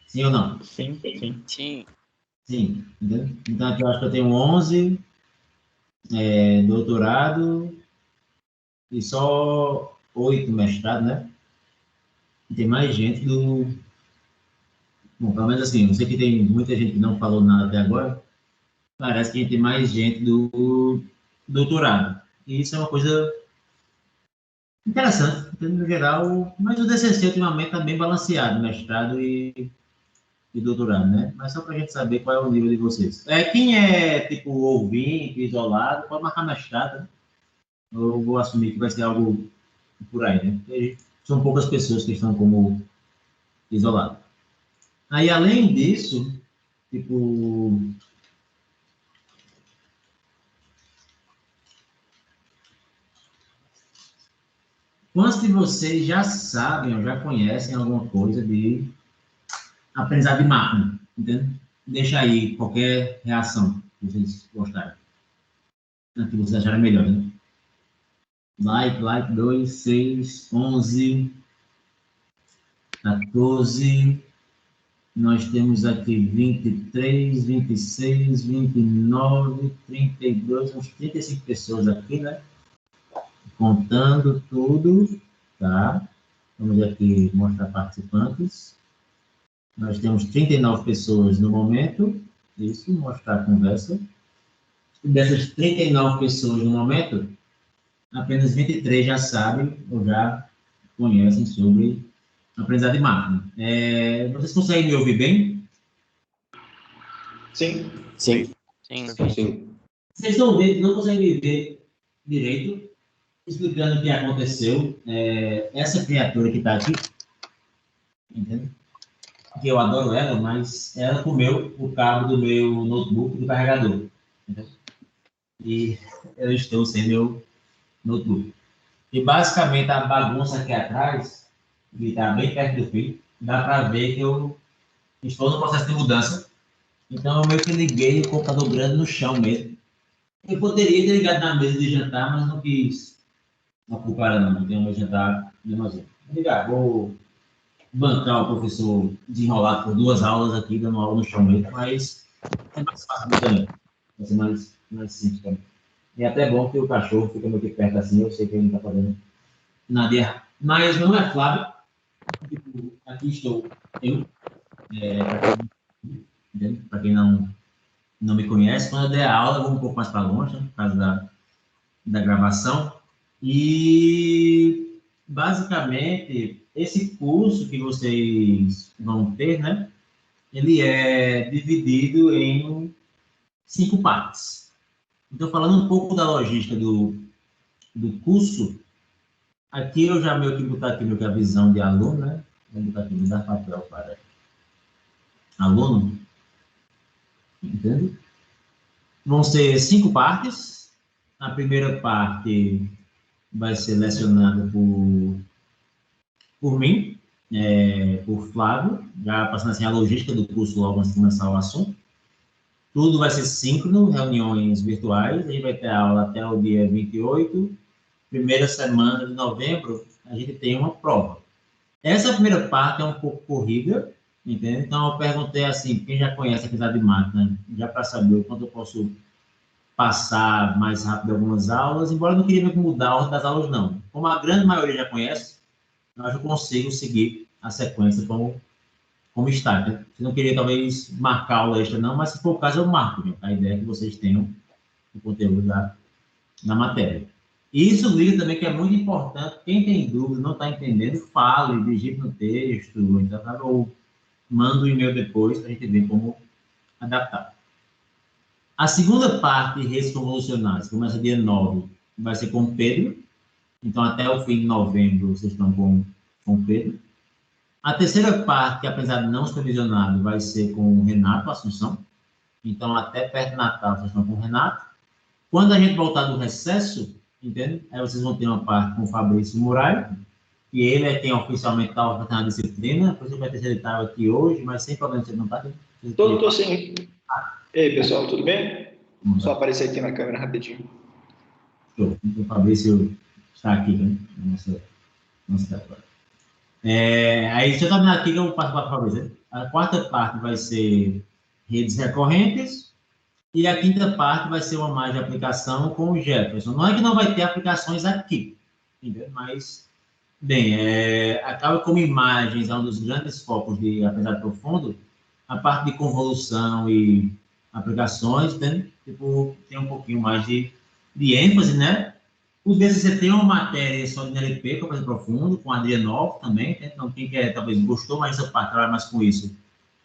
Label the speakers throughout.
Speaker 1: Sim ou não?
Speaker 2: Sim.
Speaker 1: Sim. Entendeu? Então, aqui eu acho que eu tenho 11, doutorado, e só 8 mestrado, né? E tem mais gente do... Bom, pelo menos assim, eu sei que tem muita gente que não falou nada até agora, parece que a gente tem mais gente do doutorado. E isso é uma coisa interessante, no geral, mas o DCC ultimamente está bem balanceado, mestrado e doutorado, né? Mas só para a gente saber qual é o nível de vocês. Quem é, tipo, ouvinte, isolado, pode marcar mestrado, né? Eu vou assumir que vai ser algo por aí, né? Porque são poucas pessoas que estão como isolado. Aí, além disso, tipo, quantos de vocês já sabem ou já conhecem alguma coisa de aprendizado de máquina? Entende? Deixa aí qualquer reação que vocês gostarem. Que vocês acharem melhor, né? Like, 2, 6, 11, 14. Nós temos aqui 23, 26, 29, 32, uns 35 pessoas aqui, né? Contando tudo, tá? Vamos aqui mostrar participantes. Nós temos 39 pessoas no momento. Isso, mostrar a conversa. E dessas 39 pessoas no momento, apenas 23 já sabem ou já conhecem sobre aprendizado de máquina. Vocês conseguem me ouvir bem?
Speaker 3: Sim.
Speaker 1: Vocês estão vendo, não conseguem me ver direito, explicando o que aconteceu. Essa criatura que está aqui, entende? Que eu adoro ela, mas ela comeu o cabo do meu notebook do carregador. Entendeu? E eu estou sem meu notebook. E basicamente a bagunça aqui atrás, que está bem perto do fim, dá para ver que eu estou no processo de mudança. Então eu meio que liguei o computador grande no chão mesmo. Eu poderia ter ligado na mesa de jantar, mas não quis ocupar ela não. Tenho meu jantar de armazém. Vou bancar o professor desenrolado por 2 aulas aqui, dando aula no chão mesmo, mas é mais fácil também. Vai ser mais simples também. E é até bom que o cachorro fica meio que perto assim, eu sei que ele não está fazendo nada de errado. Mas meu nome é Flávio, tipo, aqui estou eu, para quem não me conhece, quando eu der a aula, eu vou um pouco mais para longe, né, por causa da gravação. E, basicamente, esse curso que vocês vão ter, né, ele é dividido em 5 partes. Então, falando um pouco da logística do curso, aqui eu já meio que botar aqui meio que a visão de aluno, né? Vou botar aqui, me dar papel para aluno, entende? Vão ser 5 partes. A primeira parte vai ser lecionada por mim, por Flávio, já passando assim a logística do curso logo antes de começar o assunto. Tudo vai ser síncrono, reuniões virtuais. A gente vai ter aula até o dia 28. Primeira semana de novembro, a gente tem uma prova. Essa primeira parte é um pouco corrida, entende? Então, eu perguntei assim, quem já conhece a atividade de máquina, já para saber o quanto eu posso passar mais rápido algumas aulas, embora eu não queria mudar a ordem das aulas, não. Como a grande maioria já conhece, eu consigo seguir a sequência como está. Né? Se não queria, talvez, marcar aula extra, não, mas se for o caso, eu marco. Né? A ideia é que vocês tenham o conteúdo na matéria. E isso liga também que é muito importante, quem tem dúvida, não está entendendo, fale, digite no texto, então, ou manda um e-mail depois para a gente ver como adaptar. A segunda parte, redes convolucionais, começa dia 9, vai ser com o Pedro. Então, até o fim de novembro, vocês estão com o Pedro. A terceira parte, que apesar de não supervisionado, vai ser com o Renato Assunção. Então, até perto do Natal, vocês estão com o Renato. Quando a gente voltar do recesso, entende? Aí vocês vão ter uma parte com o Fabrício Muralha, que ele é quem oficialmente está ofertando a disciplina. Depois ele vai ter editado aqui hoje, mas sem problema, você não está aqui.
Speaker 3: Tô sim. Ei, pessoal, tudo bem? Só aparecer aqui na câmera rapidinho.
Speaker 1: Show. Então, o Fabrício está aqui, né? Nossa tela. Aí, deixa eu terminar aqui que eu passo para a Fabrício. A quarta parte vai ser redes recorrentes e a quinta parte vai ser uma mais de aplicação com o Jefferson. Não é que não vai ter aplicações aqui, entendeu? Mas, bem, acaba como imagens, é um dos grandes focos de Aprendizado Profundo, a parte de convolução e aplicações, né? Tipo, tem um pouquinho mais de ênfase, né? O DCC tem uma matéria só de NLP, que eu faço profundo, com a Adrianov também, né? Então, quem quer, talvez gostou mais dessa parte, trabalhar mais com isso.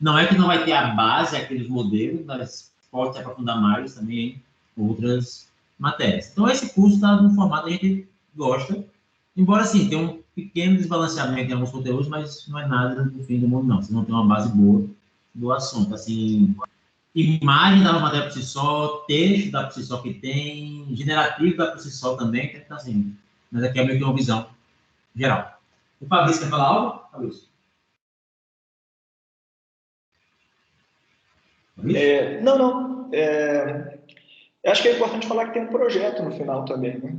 Speaker 1: Não é que não vai ter a base, aqueles modelos, mas pode se aprofundar mais também em outras matérias. Então, esse curso está num formato que a gente gosta, embora, sim, tenha um pequeno desbalanceamento em alguns conteúdos, mas não é nada do fim do mundo, não. Você não tem uma base boa do assunto. Assim, imagem da matéria por si só, texto da por si só que tem, generativo da por si só também, então assim, mas aqui é meio que uma visão geral. O Fabrício quer falar algo? Fabrício?
Speaker 3: Não. Acho que é importante falar que tem um projeto no final também, né?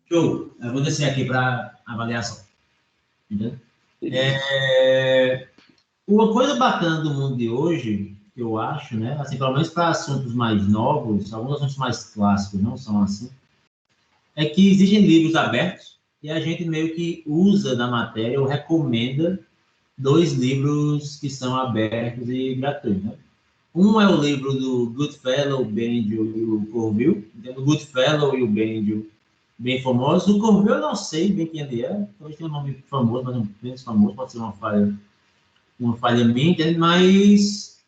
Speaker 1: Show. Eu vou descer aqui para avaliação. Entendeu? Uma coisa bacana do mundo de hoje, que eu acho, né, assim, pelo menos para assuntos mais novos, alguns assuntos mais clássicos não são assim, é que existem livros abertos e a gente meio que usa da matéria ou recomenda 2 livros que são abertos e gratuitos, né? Um é o livro do Goodfellow, Bendio e o Corville. O Goodfellow e o Bendio, bem famosos. O Corville eu não sei bem quem ele é. Talvez tenha um nome famoso, mas não menos famoso. Pode ser uma falha minha, entende? Mas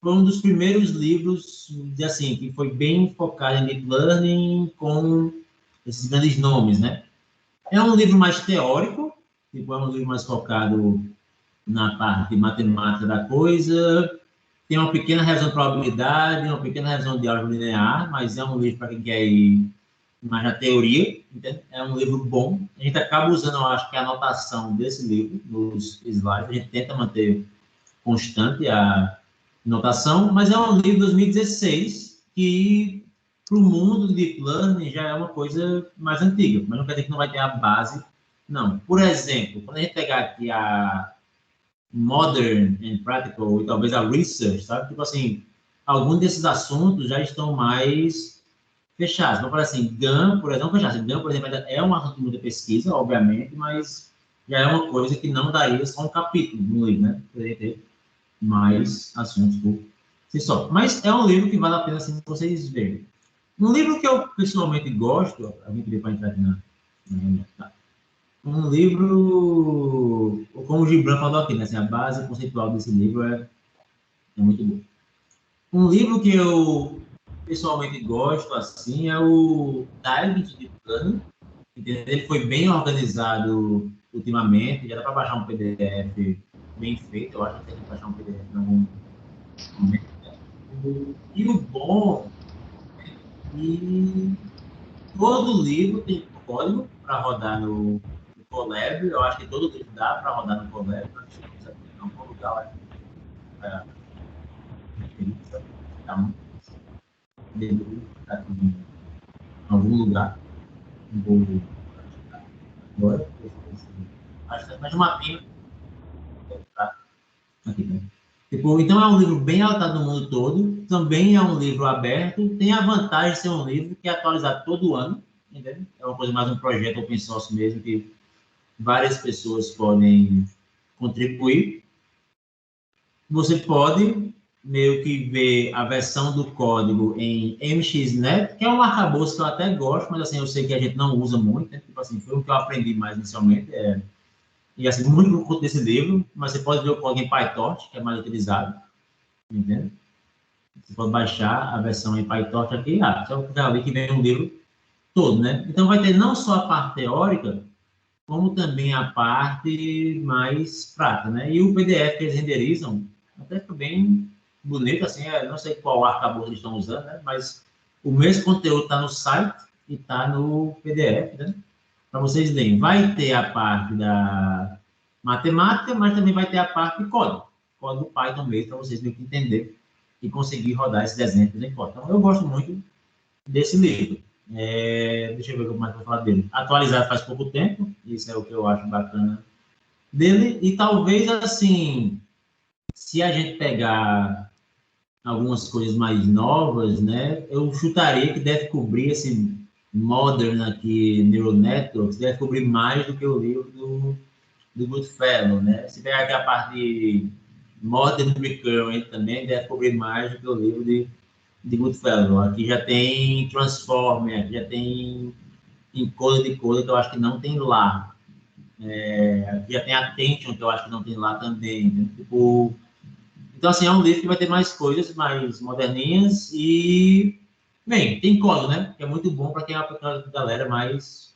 Speaker 1: foi um dos primeiros livros, assim, que foi bem focado em Deep Learning com esses grandes nomes, né? É um livro mais teórico, tipo, é um livro mais focado na parte matemática da coisa, tem uma pequena revisão de probabilidade, uma pequena revisão de álgebra linear, mas é um livro para quem quer ir mais na teoria, entende? É um livro bom. A gente acaba usando, eu acho, que a anotação desse livro nos slides, a gente tenta manter constante a notação, mas é um livro de 2016 que, para o mundo de Deep Learning, já é uma coisa mais antiga, mas não quer dizer que não vai ter a base, não. Por exemplo, quando a gente pegar aqui a Modern and Practical e talvez a Research, sabe? Tipo assim, alguns desses assuntos já estão mais fechados. Vamos falar assim, GAN, por exemplo, fechado. GAN, por exemplo, ainda é um assunto de muita pesquisa, obviamente, mas já é uma coisa que não daria só um capítulo no livro, né? Poderia ter mais assuntos por si só. Mas é um livro que vale a pena assim, vocês verem. Um livro que eu pessoalmente gosto, alguém pediu para entrar aqui tá? Um livro, como o Gibran falou aqui, né? Assim, a base conceitual desse livro é muito boa. Um livro que eu pessoalmente gosto, assim, é o Diving to Deep Learning. Ele foi bem organizado ultimamente, já dá para baixar um PDF bem feito, eu acho que tem que baixar um PDF em algum momento. E o bom é que todo livro tem código para rodar no Colab. Eu acho que todo livro dá para rodar no Colab. Não precisa em algum lugar lá para em algum lugar. Agora, acho que é mais uma pena. Aqui, né? Tipo, então é um livro bem adaptado no mundo todo, também é um livro aberto, tem a vantagem de ser um livro que é atualizado todo ano, entendeu? É uma coisa mais um projeto open source mesmo, que várias pessoas podem contribuir. Você pode meio que ver a versão do código em MXNet, que é um arcabouço que eu até gosto, mas assim, eu sei que a gente não usa muito, né? Tipo assim, foi o que eu aprendi mais inicialmente, e assim, muito por conta desse livro, mas você pode ver o código em PyTorch, que é mais utilizado, entende? Você pode baixar a versão em PyTorch aqui, só clicar ali que vem um livro todo, né? Então vai ter não só a parte teórica, como também a parte mais prática, né? E o PDF que eles renderizam, até fica bem bonito, assim, não sei qual arcabouço eles estão usando, né? Mas o mesmo conteúdo está no site e está no PDF, né? Para vocês lerem. Vai ter a parte da matemática, mas também vai ter a parte de código. Código Python mesmo, para vocês meio que entender e conseguir rodar esses exemplos em código. Então, eu gosto muito desse livro. Deixa eu ver como é que eu vou falar dele. Atualizado faz pouco tempo, isso é o que eu acho bacana dele, e talvez, assim, se a gente pegar algumas coisas mais novas, né, eu chutaria que deve cobrir esse Modern aqui, Neural Networks, deve cobrir mais do que o livro do Goodfellow, né? Se pegar aqui a parte de Modern Recurrent também, deve cobrir mais do que o livro de Goodfellow. Aqui já tem Transformer, aqui já tem encoder de coisa que eu acho que não tem lá. Aqui já tem Attention, que eu acho que não tem lá também. Né? Tipo, então, assim, é um livro que vai ter mais coisas, mais moderninhas e, bem, tem código, né? Que é muito bom para quem é uma galera mais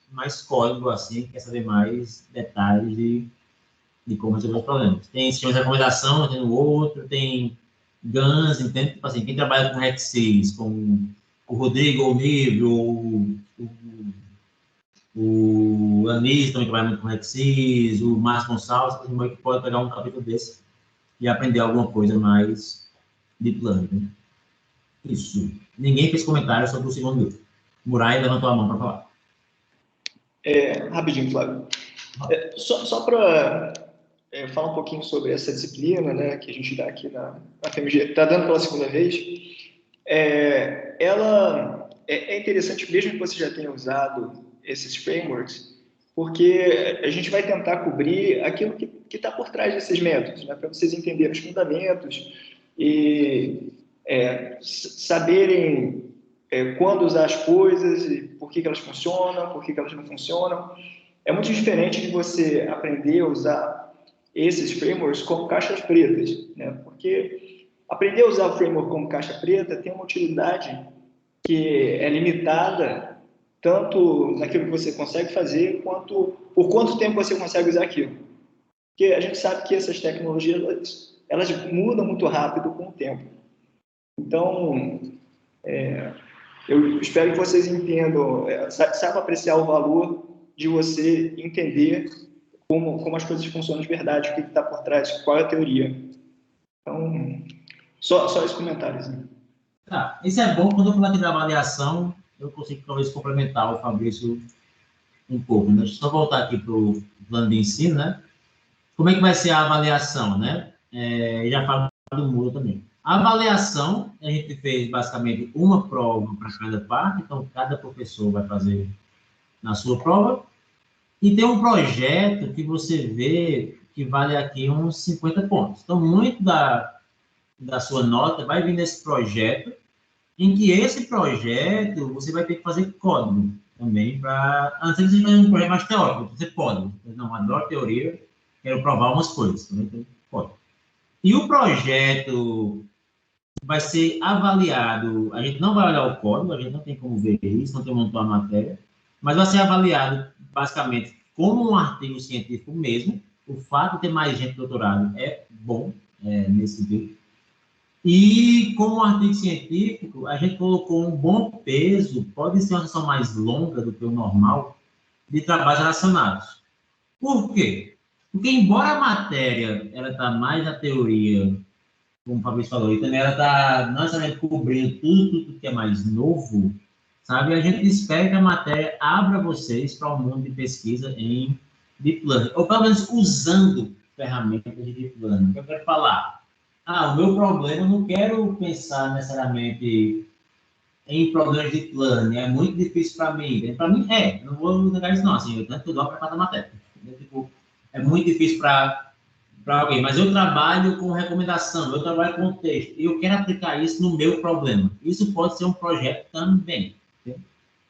Speaker 1: código, assim, quer saber mais detalhes de como resolver os problemas. Tem sistema de recomendação, tem o outro, tem GANs, entende? Tipo assim, quem trabalha com REC6, com o Rodrigo, o Nível, o Anis também trabalha muito com REC6, o Márcio Gonçalves, que pode pegar um capítulo desse e aprender alguma coisa mais de plano. Né? Isso. Ninguém fez comentário sobre o segundo livro. Murai levantou a mão para falar.
Speaker 3: Rapidinho, Flávio. Só para falar um pouquinho sobre essa disciplina, né, que a gente dá aqui na FMG, está dando pela segunda vez. Ela é interessante, mesmo que você já tenha usado esses frameworks, porque a gente vai tentar cobrir aquilo que está por trás desses métodos, né, para vocês entenderem os fundamentos e saberem quando usar as coisas, e por que elas funcionam, por que elas não funcionam. É muito diferente de você aprender a usar esses frameworks como caixas pretas, né? Porque aprender a usar o framework como caixa preta tem uma utilidade que é limitada tanto naquilo que você consegue fazer, quanto por quanto tempo você consegue usar aquilo. Porque a gente sabe que essas tecnologias elas mudam muito rápido com o tempo. Então, eu espero que vocês entendam, saibam apreciar o valor de você entender como as coisas funcionam de verdade, o que está por trás, qual é a teoria. Então, só esse comentário.
Speaker 1: Tá, isso é bom. Quando eu falar aqui da avaliação, eu consigo talvez complementar o Fabrício um pouco. Né? Deixa eu só voltar aqui para o plano de ensino, né? Como é que vai ser a avaliação, né? Já falo do Moodle também. A avaliação, a gente fez basicamente uma prova para cada parte, então cada professor vai fazer na sua prova, e tem um projeto que você vê que vale aqui uns 50 pontos. Então, muito da sua nota vai vir nesse projeto, em que esse projeto você vai ter que fazer código também para... Antes de você fazer um projeto mais teórico, você pode. Não, adoro teoria, quero provar umas coisas. Também pode. E o projeto vai ser avaliado, a gente não vai olhar o código, a gente não tem como ver isso, não tem como montar a matéria, mas vai ser avaliado basicamente como um artigo científico mesmo. O fato de ter mais gente doutorado é bom nesse sentido. E como um artigo científico, a gente colocou um bom peso, pode ser uma sessão mais longa do que o normal, de trabalhos relacionados. Por quê? Porque embora a matéria ela está mais na teoria, como o Fabrício falou, e também ela está não necessariamente cobrindo tudo que é mais novo, sabe? A gente espera que a matéria abra vocês para o mundo de pesquisa em Deep Learning, ou pelo menos usando ferramentas de Deep Learning. O que eu quero falar? O meu problema, eu não quero pensar necessariamente em problemas de Deep Learning, é muito difícil para mim. Para mim, não vou negar isso não, assim, eu tanto que eu dou para cada matéria. Tipo, é muito difícil para alguém, mas eu trabalho com recomendação, eu trabalho com texto, e eu quero aplicar isso no meu problema. Isso pode ser um projeto também. Entendeu?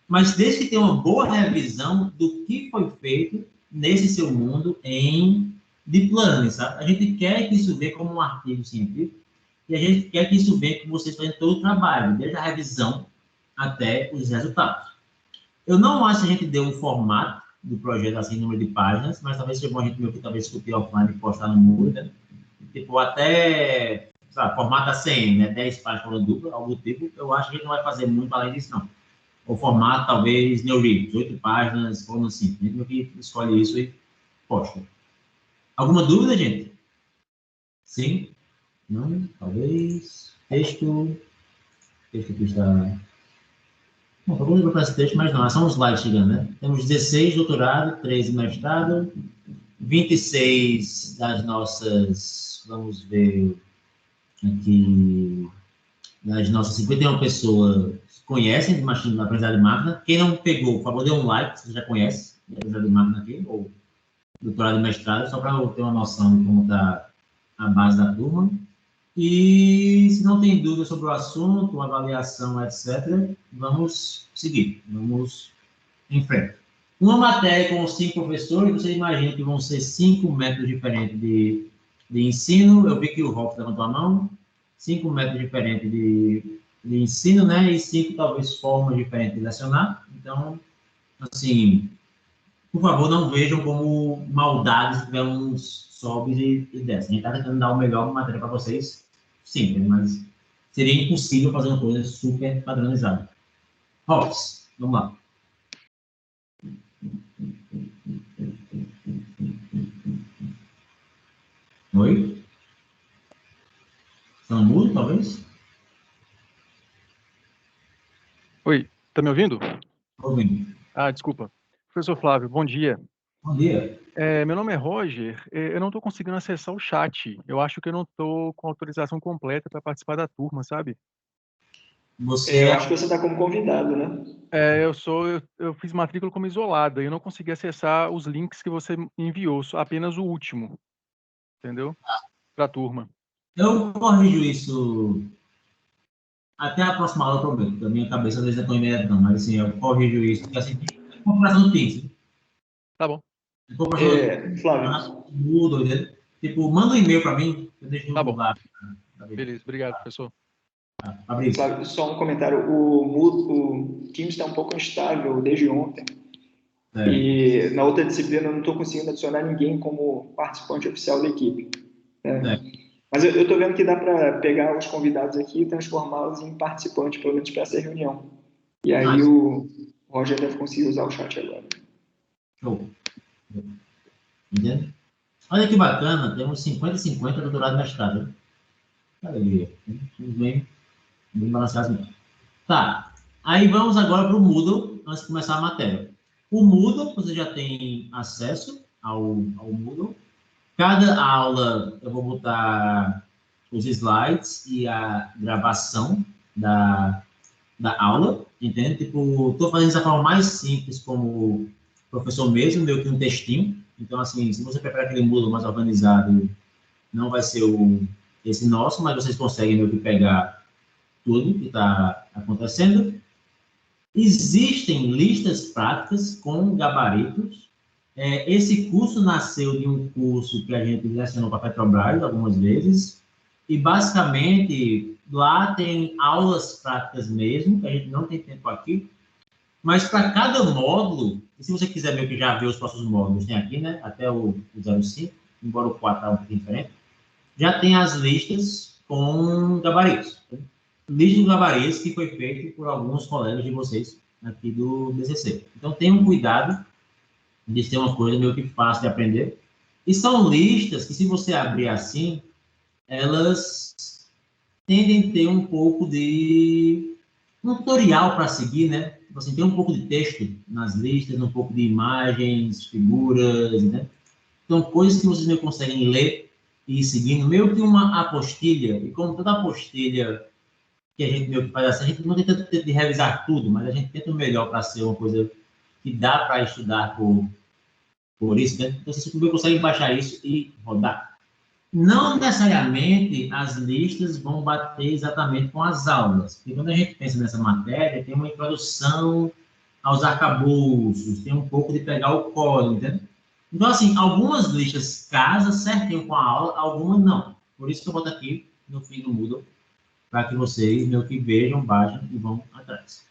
Speaker 1: Mas desde que tenha uma boa revisão do que foi feito nesse seu mundo em Deep Learning, sabe? A gente quer que isso venha como um artigo científico, e a gente quer que isso venha com vocês fazendo todo o trabalho, desde a revisão até os resultados. Eu não acho que a gente deu um formato do projeto, assim, número de páginas, mas talvez seja bom a gente meio que talvez discutir offline e postar no Moodle, né? Tipo, até, sabe, formato ACM, né? 10 páginas falando dupla, algo do tipo, eu acho que a gente não vai fazer muito além disso, não. O formato, talvez, NeoRead, 8 páginas, falando assim. A gente meio que escolhe isso e posta. Alguma dúvida, gente? Sim? Não? Talvez? Texto aqui está... Não, vamos botar esse texto, mas não, são os slides chegando, né? Temos 16 doutorado, 13 mestrado, 26 das nossas, vamos ver aqui, das nossas 51 pessoas conhecem de aprendizagem de máquina. Quem não pegou, por favor, dê um like, se você já conhece de aprendizagem de máquina aqui, ou doutorado e mestrado, só para eu ter uma noção de como está a base da turma. E se não tem dúvida sobre o assunto, avaliação, etc., vamos seguir, vamos em frente. Uma matéria com 5 professores, você imagina que vão ser 5 métodos diferentes de ensino. Eu vi que o Rolf levantou a mão. 5 métodos diferentes de ensino, né? E 5, talvez, formas diferentes de lecionar. Então, assim, por favor, não vejam como maldades, se tiver uns sobes e desce. A gente está tentando dar o melhor matéria para vocês, simples, mas seria impossível fazer uma coisa super padronizada. Rolf, vamos lá. Oi? Estão mudo, talvez?
Speaker 2: Oi, tá me ouvindo?
Speaker 1: Ouvindo.
Speaker 2: Ah, desculpa. Professor Flávio, bom dia.
Speaker 1: Bom dia.
Speaker 2: Meu nome é Roger. Eu não estou conseguindo acessar o chat. Eu acho que eu não estou com autorização completa para participar da turma, sabe?
Speaker 3: Eu acho que você está como convidado, né?
Speaker 2: Eu fiz matrícula como isolada e eu não consegui acessar os links que você enviou, só apenas o último, entendeu? Para a turma.
Speaker 1: Eu corrijo isso até a próxima aula, eu prometo. Da minha cabeça, às vezes, é tão imediato, não, mas assim, eu corrijo isso, porque assim, é comparação do Teams.
Speaker 2: Tá bom.
Speaker 3: Flávio.
Speaker 1: Mudo, né? Tipo, manda um e-mail para mim, eu deixo
Speaker 2: Tá bom.
Speaker 1: lá.
Speaker 2: Beleza, obrigado, professor.
Speaker 3: Flávio, só um comentário. O Teams está um pouco instável desde ontem. E na outra disciplina eu não estou conseguindo adicionar ninguém como participante oficial da equipe. Né? Mas eu estou vendo que dá para pegar os convidados aqui e transformá-los em participantes, pelo menos para essa reunião. E aí o Roger deve conseguir usar o chat agora.
Speaker 1: Show. Entendeu? Olha que bacana, temos 50-50 doutorado e mestrado. Alegria. Bem balanceado mesmo. Tá. Aí vamos agora para o Moodle, antes de começar a matéria. O Moodle, você já tem acesso ao Moodle. Cada aula eu vou botar os slides e a gravação da aula, entende? Tipo, estou fazendo essa forma mais simples como professor mesmo, meio que um textinho. Então, assim, se você preparar aquele Moodle mais organizado, não vai ser esse nosso, mas vocês conseguem meio que pegar tudo que está acontecendo. Existem listas práticas com gabaritos. Esse curso nasceu de um curso que a gente lecionou para a Petrobras algumas vezes, e basicamente lá tem aulas práticas mesmo, que a gente não tem tempo aqui, mas para cada módulo, e se você quiser meio que já ver os próximos módulos, tem aqui, né, até o 05, embora o 4 está um pouquinho diferente, já tem as listas com gabaritos. Lista de gabaritos que foi feito por alguns colegas de vocês aqui do BCC. Então, tenham cuidado de ser uma coisa meio que fácil de aprender. E são listas que, se você abrir assim, elas tendem a ter um pouco de um tutorial para seguir, né? Assim, tem um pouco de texto nas listas, um pouco de imagens, figuras, né? Então, coisas que vocês meio conseguem ler e ir seguindo, meio que uma apostilha. E como toda apostilha que a gente meio que faz assim, a gente não tenta de revisar tudo, mas a gente tenta o melhor para ser uma coisa que dá para estudar por isso, né? Então, vocês conseguem baixar isso e rodar. Não necessariamente as listas vão bater exatamente com as aulas, porque quando a gente pensa nessa matéria, tem uma introdução aos arcabouços, tem um pouco de pegar o código, entendeu? Então, assim, algumas listas casam certinho com a aula, algumas não. Por isso que eu boto aqui no fim do Moodle, para que vocês meio que vejam, baixem e vão atrás.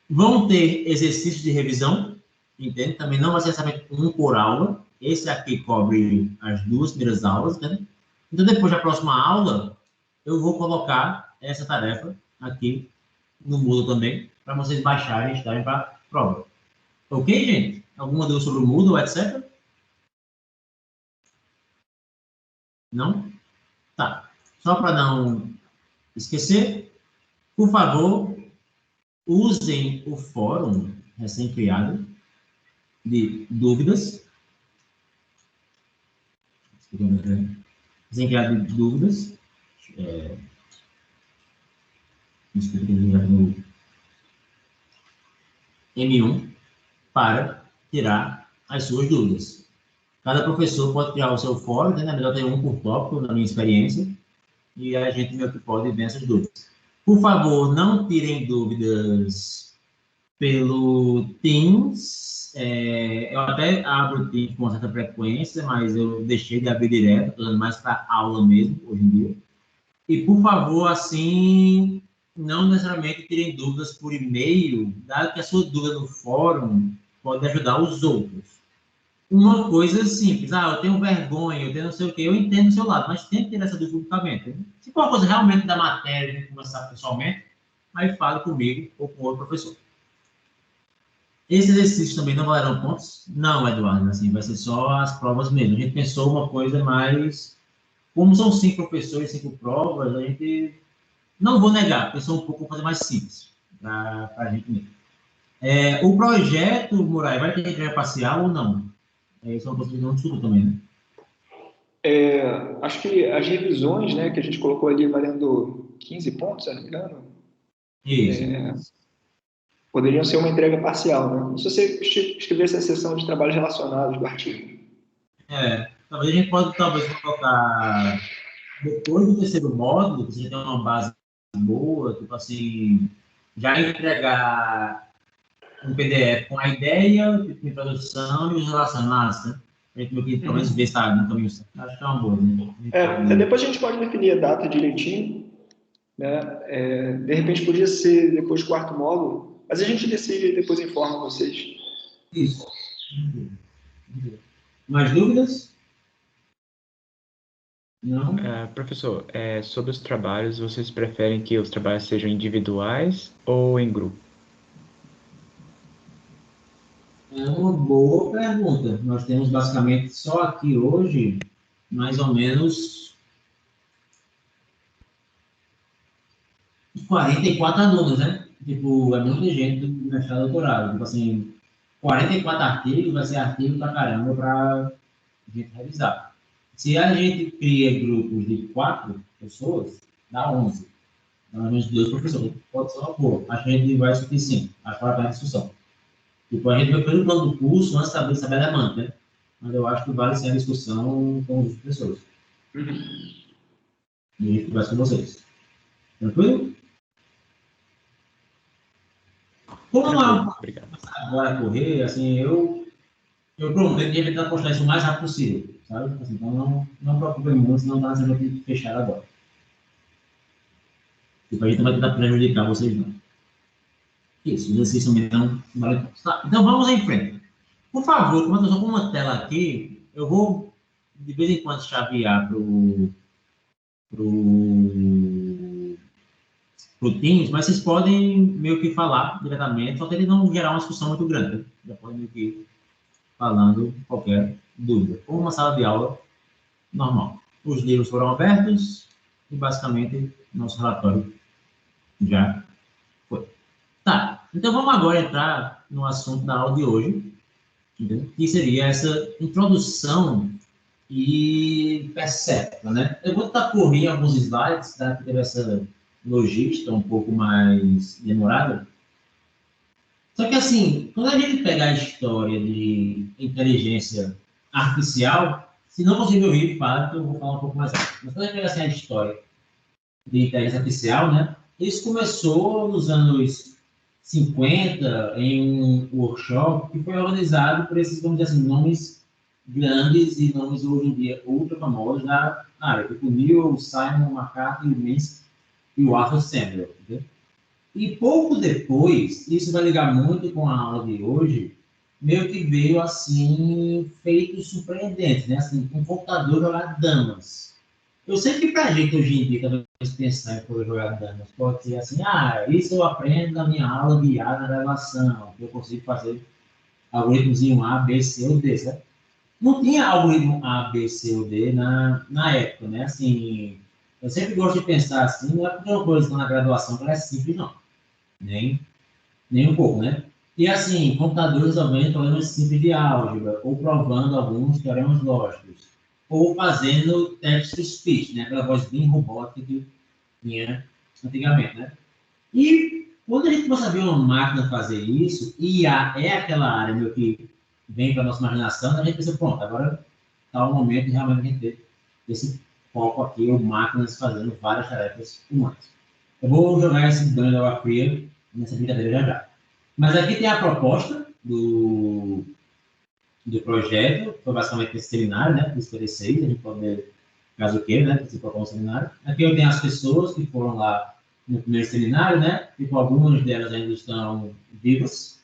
Speaker 1: Vão ter exercícios de revisão, entende? Também não vai ser necessariamente um por aula. Esse aqui cobre as 2 primeiras aulas, né? Então, depois da próxima aula, eu vou colocar essa tarefa aqui no Moodle também, para vocês baixarem e estarem para a prova. Ok, gente? Alguma dúvida sobre o Moodle, etc? Não? Tá. Só para não esquecer, por favor, usem o fórum recém-criado de dúvidas. sem criar dúvidas. No M1 para tirar as suas dúvidas. Cada professor pode criar o seu fórum, né? Na verdade, tem um por tópico, na minha experiência, e a gente meio que pode ver essas dúvidas. Por favor, não tirem dúvidas pelo Teams. Eu até abro o Teams com uma certa frequência, mas eu deixei de abrir direto, estou dando mais para aula mesmo, hoje em dia. E, por favor, assim, não necessariamente tirem dúvidas por e-mail, dado que a sua dúvida no fórum pode ajudar os outros. Uma coisa simples, eu tenho vergonha, eu tenho não sei o quê, eu entendo do seu lado, mas tem que ter essa dúvida publicamente. Se for uma coisa realmente da matéria, de conversar pessoalmente, aí fale comigo ou com outro professor. Esses exercícios também não valerão pontos? Não, Eduardo, assim, vai ser só as provas mesmo. A gente pensou uma coisa mais... Como são 5 professores, 5 provas, a gente... Não vou negar, pensou um pouco fazer mais simples para a gente mesmo. O projeto, Murai, vai ter entrega parcial ou não? Isso é uma coisa que não estudo também, né?
Speaker 3: Acho que as revisões, né, que a gente colocou ali valendo 15 pontos, se não me engano,
Speaker 1: Isso.
Speaker 3: Poderiam ser uma entrega parcial, né? Se você escrevesse a seção de trabalhos relacionados do artigo.
Speaker 1: Talvez a gente pode colocar depois do terceiro módulo, que você já tem uma base boa, tipo assim, já entregar um PDF com a ideia, tipo, introdução e os relacionados, né? A gente meio que talvez ver se está no caminho certo. Acho que é uma boa, né?
Speaker 3: Depois a gente pode definir a data direitinho, né? De repente podia ser depois do quarto módulo, mas a gente decide e depois informa vocês.
Speaker 1: Isso. Mais dúvidas? Não?
Speaker 4: Professor, sobre os trabalhos, vocês preferem que os trabalhos sejam individuais ou em grupo?
Speaker 1: É uma boa pergunta. Nós temos basicamente só aqui hoje, mais ou menos 44 alunos, né? Tipo, é muita gente do mestrado e doutorado. Tipo assim, 44 artigos vai ser artigo pra caramba pra gente revisar. Se a gente cria grupos de 4 pessoas, dá 11. Dá mais ou menos 2 professores. Pode ser uma boa. Acho que a gente vai suficiente. Acho que vai para a discussão. Tipo, a gente vai fazer o plano do curso antes de saber a demanda, né? Mas eu acho que vale ser a discussão com os professores. E a gente conversa com vocês. Tranquilo? Como não agora correr, assim, eu prometo que a gente vai postar isso o mais rápido possível, sabe? Assim, então não preocupe muito, senão está sendo fechado agora. Tipo, a gente não vai tentar prejudicar vocês, não. Isso, os exercícios não vale. Tá, então vamos em frente. Por favor, como eu estou só com uma tela aqui, eu vou de vez em quando chavear para o Teams, mas vocês podem meio que falar diretamente, só que ele não gerar uma discussão muito grande. Né? Já podem meio que ir falando qualquer dúvida. Ou uma sala de aula normal. Os livros foram abertos e basicamente nosso relatório já foi. Tá, então vamos agora entrar no assunto da aula de hoje, entendeu? Que seria essa introdução e percepta, né? Eu vou tentar correr alguns slides, tá? Que teve essa logística um pouco mais demorada. Só que, assim, quando a gente pega a história de inteligência artificial, se não conseguir ouvir, fala, eu vou falar um pouco mais rápido. Mas quando a gente pega assim, a história de inteligência artificial, né? Isso começou nos anos 50, em um workshop que foi organizado por esses, vamos dizer assim, nomes grandes e nomes hoje em dia ultra famosos da área, tipo o Neil, o Simon, o McCarthy, o Minsky e o Arthur Samuel. Entendeu? E pouco depois, isso vai ligar muito com a aula de hoje, meio que veio assim, feitos surpreendentes, né? Assim, um computador jogar damas. Eu sei que pra gente hoje em dia, talvez pensar em poder jogar damas, pode ser assim, isso eu aprendo na minha aula de IA na graduação, que eu consigo fazer algoritmozinho A, B, C ou D, certo? Não tinha algoritmo A, B, C ou D na época, né? Assim, eu sempre gosto de pensar assim, não é porque uma coisa que está na graduação que ela é simples, não. Nem um pouco, né? E assim, computadores resolvendo problemas simples de álgebra, ou provando alguns teoremas lógicos. ou fazendo text-to-speech, né? Aquela voz bem robótica que tinha antigamente, né? E quando a gente começa a ver uma máquina fazer isso, IA é aquela área meio que vem para a nossa imaginação, a gente pensa, pronto, agora está o momento de realmente a gente ter esse foco aqui, ou máquinas fazendo várias tarefas humanas. Eu vou jogar esse banho de água fria nessa brincadeira já já. Mas aqui tem a proposta do projeto, foi basicamente esse seminário, né, dos 6, a gente pode ver, caso queira, né, se propõe um seminário. Aqui eu tenho as pessoas que foram lá no primeiro seminário, né, tipo, algumas delas ainda estão vivas.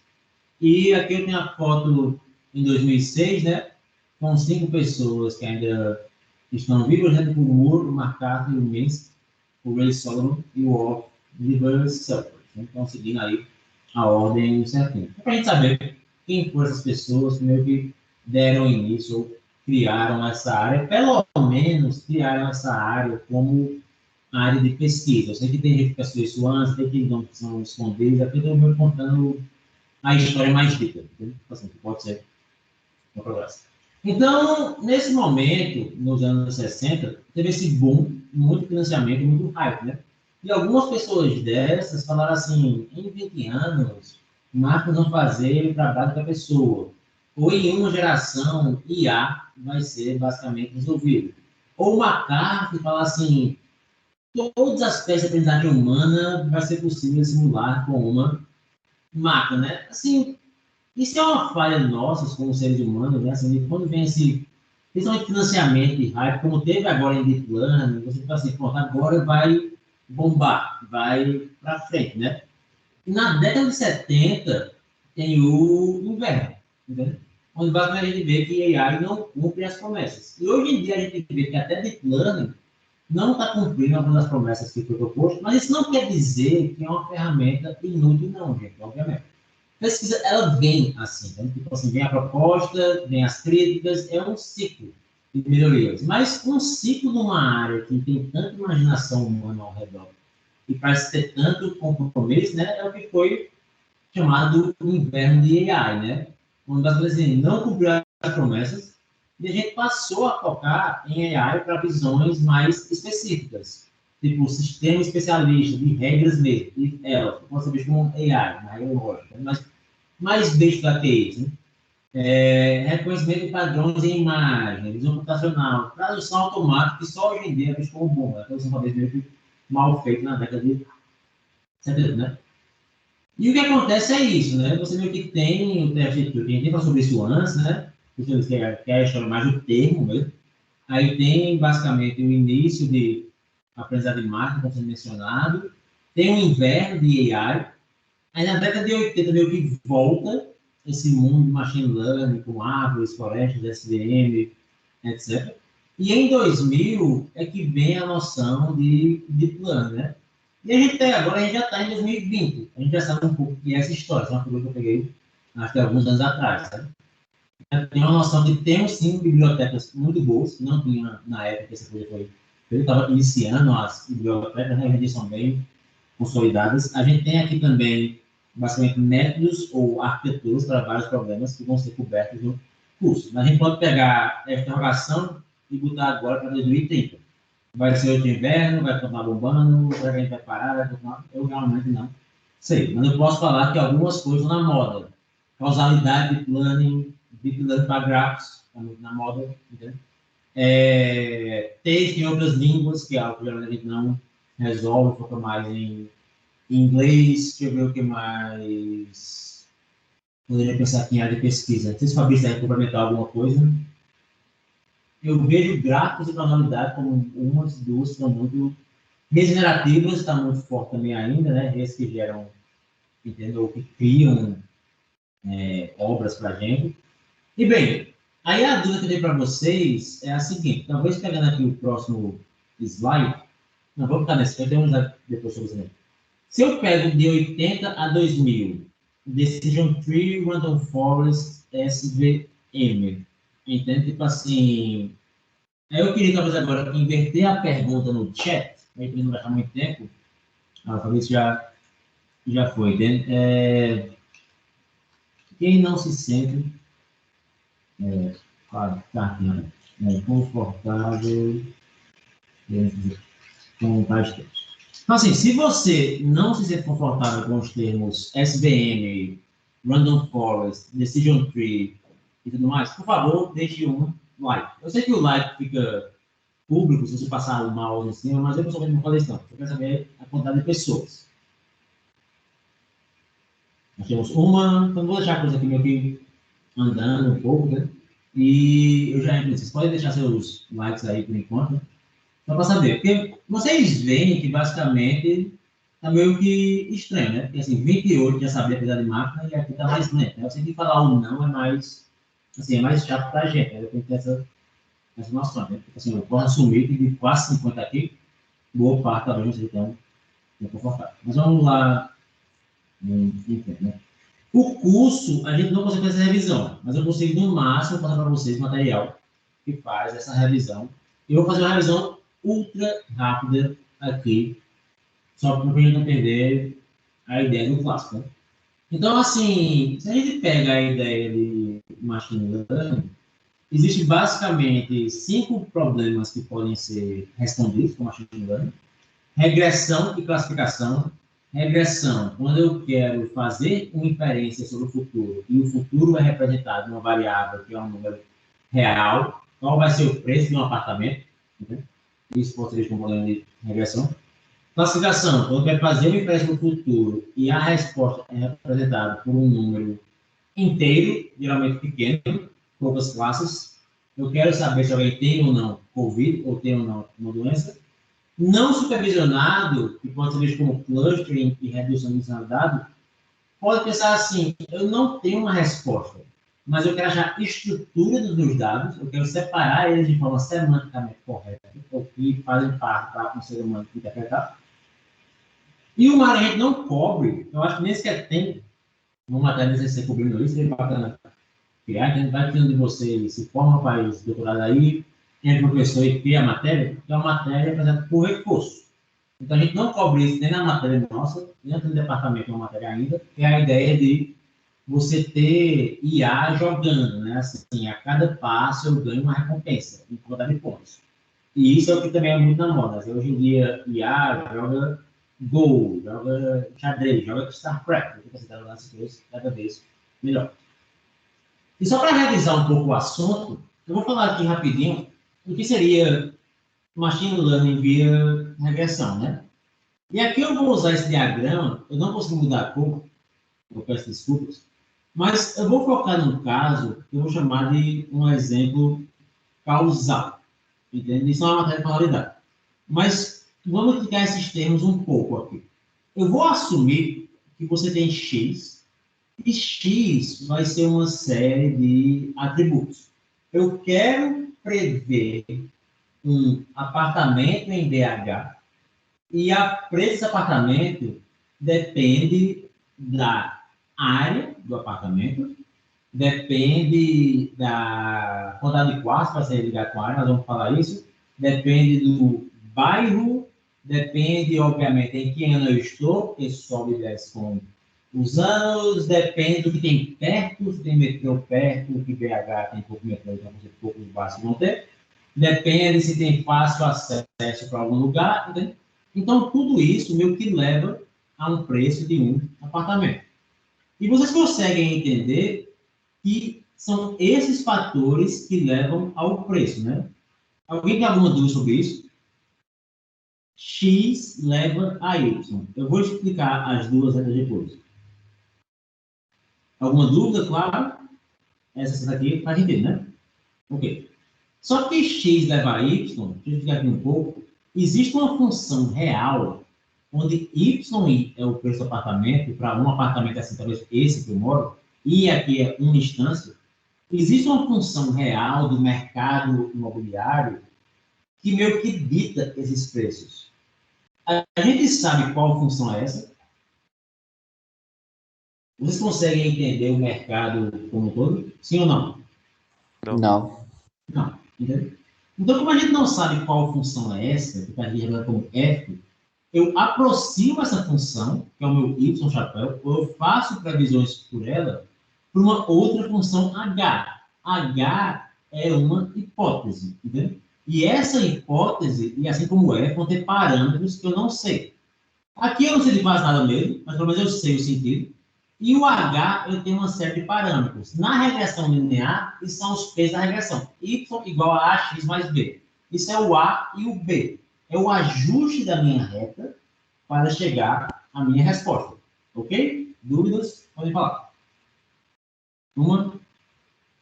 Speaker 1: E aqui eu tenho a foto em 2006, né, com 5 pessoas que ainda estão vivas, né, tipo o Moore, o McCarthy, o Minsky, o Ray Solomon e o Wolf Rivers Selfridge. Então, seguindo aí a ordem certinha. Para a gente saber quem foram essas pessoas que meio que deram início ou criaram essa área, pelo menos criaram essa área como área de pesquisa. Eu sei que tem gente que pensou isso antes, tem que não são escondidos, aqui eu estou contando a história mais rica, assim, que pode ser uma progresso. Então, nesse momento, nos anos 60, teve esse boom, muito financiamento, muito hype, né? E algumas pessoas dessas falaram assim, em 20 anos, máquinas vão fazer o trabalho da pessoa. Ou em uma geração, IA vai ser basicamente resolvido. Ou McCarthy fala assim, todos os aspectos da aprendizagem humana vai ser possível simular com uma máquina, né? Assim, isso é uma falha nossa como seres humanos, né? Assim, quando vem esse, principalmente financiamento de hype, como teve agora em Deep Learning, você fica assim, pronto, agora vai bombar, vai para frente, né? E na década de 70 tem o inverno, entendeu? Onde basicamente a gente vê que a AI não cumpre as promessas. E hoje em dia a gente vê que até Deep Learning não está cumprindo algumas das promessas que foi proposto, mas isso não quer dizer que é uma ferramenta inútil, não, gente, obviamente. Pesquisa, ela vem assim, né? Tipo assim, vem a proposta, vem as críticas, é um ciclo de melhorias. Mas um ciclo numa área que tem tanta imaginação humana ao redor e parece ter tanto compromisso, né? É o que foi chamado inverno de AI, né? Onde as empresas não cumpriram as promessas e a gente passou a focar em AI para visões mais específicas, tipo sistema especialista de regras mesmo, e ela pode ser visto como AI, na regra lógica, mas mais besta do que isso, né? Reconhecimento de padrões em imagem, visão computacional, tradução automática, que só hoje em dia é visto como bom, né? Tradução talvez meio que mal feita na década de 70, né? E o que acontece é isso, né? Você meio que tem o teste de a gente falou sobre isso antes, né? Que é a história mais do termo mesmo. Aí tem, basicamente, o início de aprendizado de máquina, como sendo mencionado. Tem o inverno de AI. Aí, na década de 80, meio que volta esse mundo de machine learning, com árvores, florestas, SVM, etc. E em 2000 é que vem a noção de deep learning, né? E a gente tem agora, a gente já está em 2020, a gente já sabe um pouco que é essa história, é uma coisa que eu peguei, acho que alguns anos atrás, sabe? Tem uma noção de temos sim bibliotecas muito boas, que não tinha na época que essa coisa foi. Eu estava iniciando as bibliotecas, né? Hoje em dia são bem consolidadas. A gente tem aqui também, basicamente, métodos ou arquiteturas para vários problemas que vão ser cobertos no curso. Mas a gente pode pegar essa interrogação e botar agora para 2030. Vai ser outro inverno, vai continuar bombando, será que a gente vai parar, vai continuar? Eu realmente não sei. Mas eu posso falar que algumas coisas estão na moda. Causalidade, deep learning para gráficos, está muito na moda, entendeu? Texto em outras línguas, que é algo que geralmente a gente não resolve, foca mais em inglês. Deixa eu ver o que mais. Poderia pensar aqui em área de pesquisa. Não sei se o Fabrício vai complementar alguma coisa. Eu vejo gráficos e causalidade como umas, duas, que são muito regenerativas, está muito forte também ainda, né? Redes que geram, entendeu? Que criam obras para a gente. E bem, aí a dúvida que eu tenho para vocês é a seguinte, talvez pegando aqui o próximo slide, não, vou ficar nesse, eu tenho um slide depois sobre isso. Se eu pego de 80 a 2000, Decision Tree, Random Forest, SVM, entende? Tipo assim, aí eu queria talvez agora inverter a pergunta no chat, aí para não gastar muito tempo, a Fabrício já foi, entende? Quem não se sente... claro, tá aqui, né? confortável com tais termos. Então, assim, se você não se sente confortável com os termos SVM, Random Forest, Decision Tree e tudo mais, por favor, deixe um like. Eu sei que o like fica público se você passar o mouse em cima, mas eu pessoalmente não falei isso não. Eu quero saber a quantidade de pessoas. Nós temos uma, então vou deixar a coisa aqui meio que andando um pouco, né? E eu já vocês podem deixar seus likes aí por enquanto, né? Só para saber, porque vocês veem que basicamente está meio que estranho, né? Porque assim, 28 já sabia apesar de máquina e aqui está mais lento, né? Você tem que falar o não é mais, assim, é mais chato para a gente, né? Eu tenho que ter essa noção, né? Porque assim, eu posso assumir que de quase 50 aqui, boa parte talvez não seja tão confortável. Mas vamos lá, enfim, né? O curso, a gente não consegue fazer essa revisão, mas eu consigo, no máximo, passar para vocês material que faz essa revisão. Eu vou fazer uma revisão ultra rápida aqui, só para a gente não perder a ideia do clássico. Né? Então, assim, se a gente pega a ideia de machine learning, existem basicamente 5 problemas que podem ser respondidos com machine learning. Regressão e classificação. Regressão, quando eu quero fazer uma inferência sobre o futuro, e o futuro é representado numa variável que é um número real, qual vai ser o preço de um apartamento? Né? Isso pode ser um problema de regressão. Classificação, quando eu quero fazer uma inferência no futuro e a resposta é representada por um número inteiro, geralmente pequeno, poucas classes, eu quero saber se alguém tem ou não Covid, ou tem ou não uma doença. Não supervisionado, que pode ser visto como clustering e redução de dado, pode pensar assim, eu não tenho uma resposta, mas eu quero achar estrutura dos meus dados, eu quero separar eles de forma semanticamente correta, ou que fazem parte para um ser humano interpretar. E uma área que a gente não cobre, eu acho que nem sequer tem uma matéria de CC cobrindo isso, é bacana criar, a gente vai precisando de vocês, se forma, faz doutorado aí, entra o professor e cria a matéria, que é uma matéria apresentada por recurso. Então, a gente não cobre isso nem na matéria nossa, nem no departamento uma matéria ainda, que é a ideia de você ter IA jogando, né? Assim, a cada passo eu ganho uma recompensa, em quantidade de pontos. E isso é o que também é muito na moda. Assim, hoje em dia, IA joga Go, joga xadrez, joga StarCraft, você está jogando essas coisas cada vez melhor. E só para revisar um pouco o assunto, eu vou falar aqui rapidinho o que seria machine learning via regressão, né? E aqui eu vou usar esse diagrama, eu não consigo mudar a cor, eu peço desculpas, mas eu vou focar num caso que eu vou chamar de um exemplo causal, entende? Isso é uma matéria de causalidade. Mas vamos explicar esses termos um pouco aqui. Eu vou assumir que você tem X, e X vai ser uma série de atributos. Eu quero prever um apartamento em BH e a preço desse apartamento depende da área do apartamento, depende da quantidade de quartos para ser ligado com a área, nós vamos falar isso, depende do bairro, depende, obviamente, em que ano eu estou, porque sobe e desce com os anos, depende do que tem perto, se tem metrô perto, que BH tem pouco metrô, então você poucos bairros vão ter. Depende se tem fácil acesso para algum lugar, entende? Então, tudo isso meio que leva a um preço de um apartamento. E vocês conseguem entender que são esses fatores que levam ao preço, né? Alguém tem alguma dúvida sobre isso? X leva a Y. Eu vou explicar as duas depois. Alguma dúvida? Claro. Essa daqui faz sentido, né? Ok. Só que X leva a Y, deixa eu explicar aqui um pouco, existe uma função real onde Y é o preço do apartamento, para um apartamento assim, talvez esse que eu moro, e aqui é uma instância, existe uma função real do mercado imobiliário que meio que dita esses preços. A gente sabe qual função é essa? Vocês conseguem entender o mercado como um todo? Sim ou não?
Speaker 5: Não.
Speaker 1: Não, entendeu? Então, como a gente não sabe qual função é essa, que a gente chama como F, eu aproximo essa função, que é o meu Y chapéu, ou eu faço previsões por ela, para uma outra função H. H é uma hipótese, entendeu? E essa hipótese, e assim como vão ter parâmetros que eu não sei. Aqui eu não sei de quase nada mesmo, mas pelo menos eu sei o sentido. E o H, eu tenho uma série de parâmetros. Na regressão linear, isso são os P's da regressão. Y igual a AX mais B. Isso é o A e o B. É o ajuste da minha reta para chegar à minha resposta. Ok? Dúvidas? Podem falar. 1,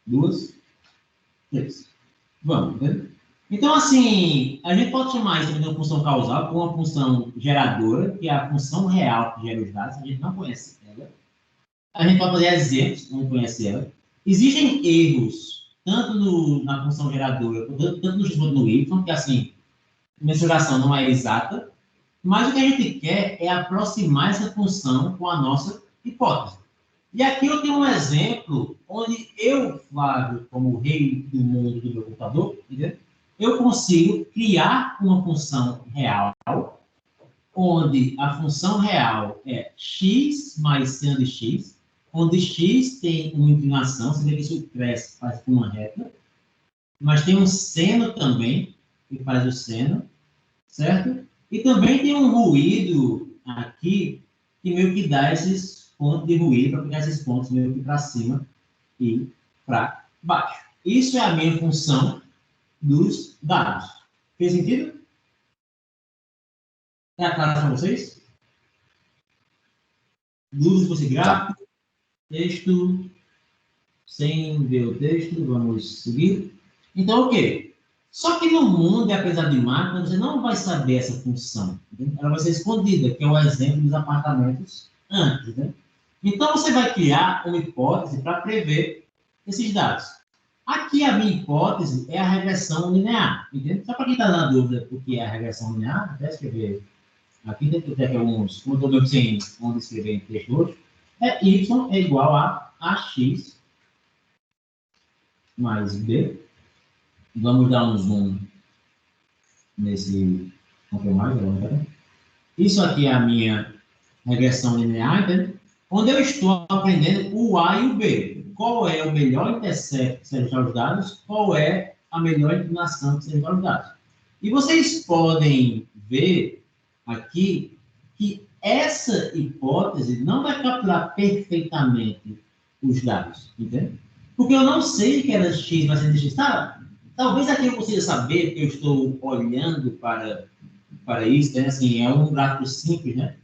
Speaker 1: 2, 3. Vamos, entendeu? Então, assim, a gente pode chamar isso de uma função causal com uma função geradora, que é a função real que gera os dados. A gente não conhece ela. A gente pode fazer exemplos, não conhece ela. Existem erros, tanto na função geradora, tanto no x quanto no y, que, assim, mensuração não é exata, mas o que a gente quer é aproximar essa função com a nossa hipótese. E aqui eu tenho um exemplo onde eu, Flávio, como rei do mundo do meu computador, entendeu? Eu consigo criar uma função real, onde a função real é x mais seno de x, onde x tem uma inclinação, você vê que isso cresce, faz uma reta, mas tem um seno também, que faz o seno, certo? E também tem um ruído aqui, que meio que dá esses pontos de ruído, para pegar esses pontos meio que para cima e para baixo. Isso é a minha função dos dados. Fez sentido? Está claro para vocês? Dúvidas com esse gráfico? Texto, sem ver o texto, vamos seguir. Então, o quê? Só que no mundo, apesar de máquina, você não vai saber essa função. Entendeu? Ela vai ser escondida, que é o exemplo dos apartamentos antes. Entendeu? Então, você vai criar uma hipótese para prever esses dados. Aqui, a minha hipótese é a regressão linear. Entendeu? Só para quem está na dúvida o que é a regressão linear, até escrever. Aqui tem que ter alguns, como eu estou sem onde escrever em texto hoje, y é igual a ax mais b. Vamos dar um zoom nesse mais. Isso aqui é a minha regressão linear, entendeu? Onde eu estou aprendendo o A e o B. Qual é o melhor intercepto que serve para os dados? Qual é a melhor inclinação que serve para os dados? E vocês podem ver aqui que essa hipótese não vai capturar perfeitamente os dados, entende? Porque eu não sei que era x vai ser x. Talvez aqui eu consiga saber, porque eu estou olhando para isso, né? Assim, é um gráfico simples, né?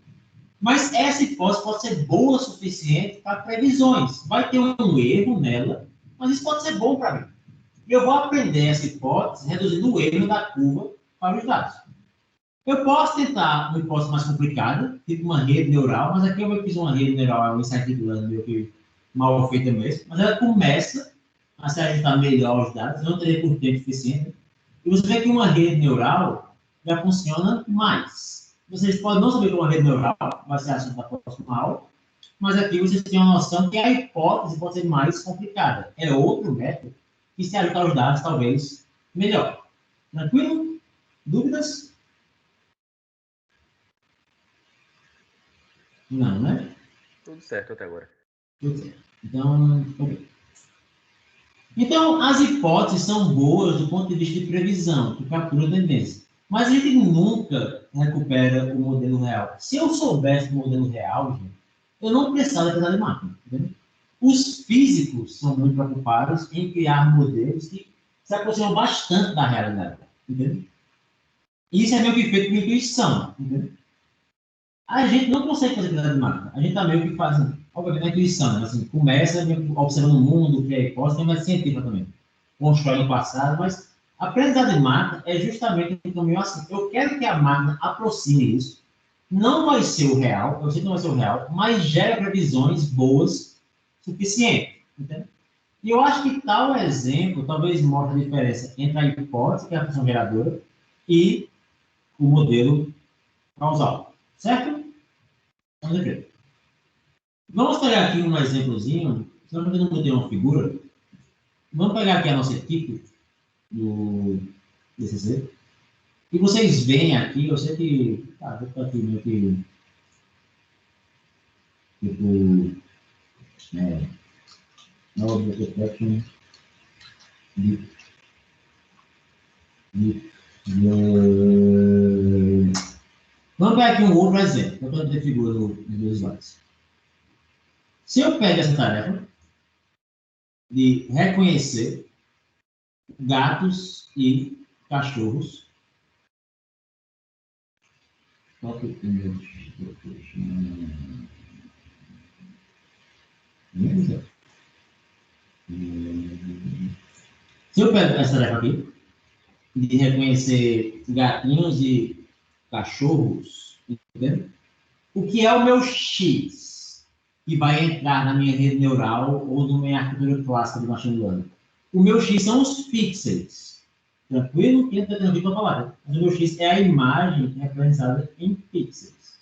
Speaker 1: Mas essa hipótese pode ser boa o suficiente para previsões. Vai ter um erro nela, mas isso pode ser bom para mim. Eu vou aprender essa hipótese reduzindo o erro da curva para os dados. Eu posso tentar uma hipótese mais complicada, tipo uma rede neural, mas aqui eu fiz uma rede neural, um insight learning meio que mal feita mesmo, mas ela começa a se ajustar melhor aos dados, não terei por tempo suficiente. E você vê que uma rede neural já funciona mais. Vocês podem não saber que uma rede neural vai ser assunto da próxima aula, mas aqui vocês têm uma noção que a hipótese pode ser mais complicada. É outro método que se ajuda aos dados, talvez, melhor. Tranquilo? Dúvidas? Não, né?
Speaker 5: Tudo certo até agora.
Speaker 1: Tudo certo. Então, ok. Então, as hipóteses são boas do ponto de vista de previsão, que captura tendência. Mas a gente nunca recupera o modelo real. Se eu soubesse o modelo real, gente, eu não precisava precisar de máquina. Entendeu? Os físicos são muito preocupados em criar modelos que se aproximam bastante da realidade. Entendeu? Isso é meio que feito por intuição. Entendeu? A gente não consegue fazer precisar de máquina. A gente está meio que fazendo, obviamente, a intuição. Né? Assim, começa observando o mundo, cria hipótese, tem mais científica também. Constrói no passado, mas a aprendizado de máquina é justamente um caminho assim. Eu quero que a máquina aproxime isso. Não vai ser o real, eu sei que não vai ser o real, mas gera previsões boas suficientes. Entende? E eu acho que tal exemplo talvez mostre a diferença entre a hipótese, que é a função geradora, e o modelo causal. Certo? Vamos ver. Vamos pegar aqui um exemplozinho, senão eu não botei uma figura. Vamos pegar aqui a nossa equipe do DCC. E vocês veem aqui, eu sei que... Tá, vou ficar aqui meio que... Tipo... Node Protection de Vamos pegar aqui um outro exemplo, eu estou ter figura nos meus slides. Se eu pego essa tarefa de reconhecer gatos e cachorros, qual que é o meu? Se eu pego essa tarefa aqui, de reconhecer gatinhos e cachorros, entendeu? O que é o meu X, que vai entrar na minha rede neural ou na minha arquitetura clássica de machine learning? O meu X são os pixels. Tranquilo? Quem está tranquilo para falar? Mas o meu X é a imagem representada em pixels.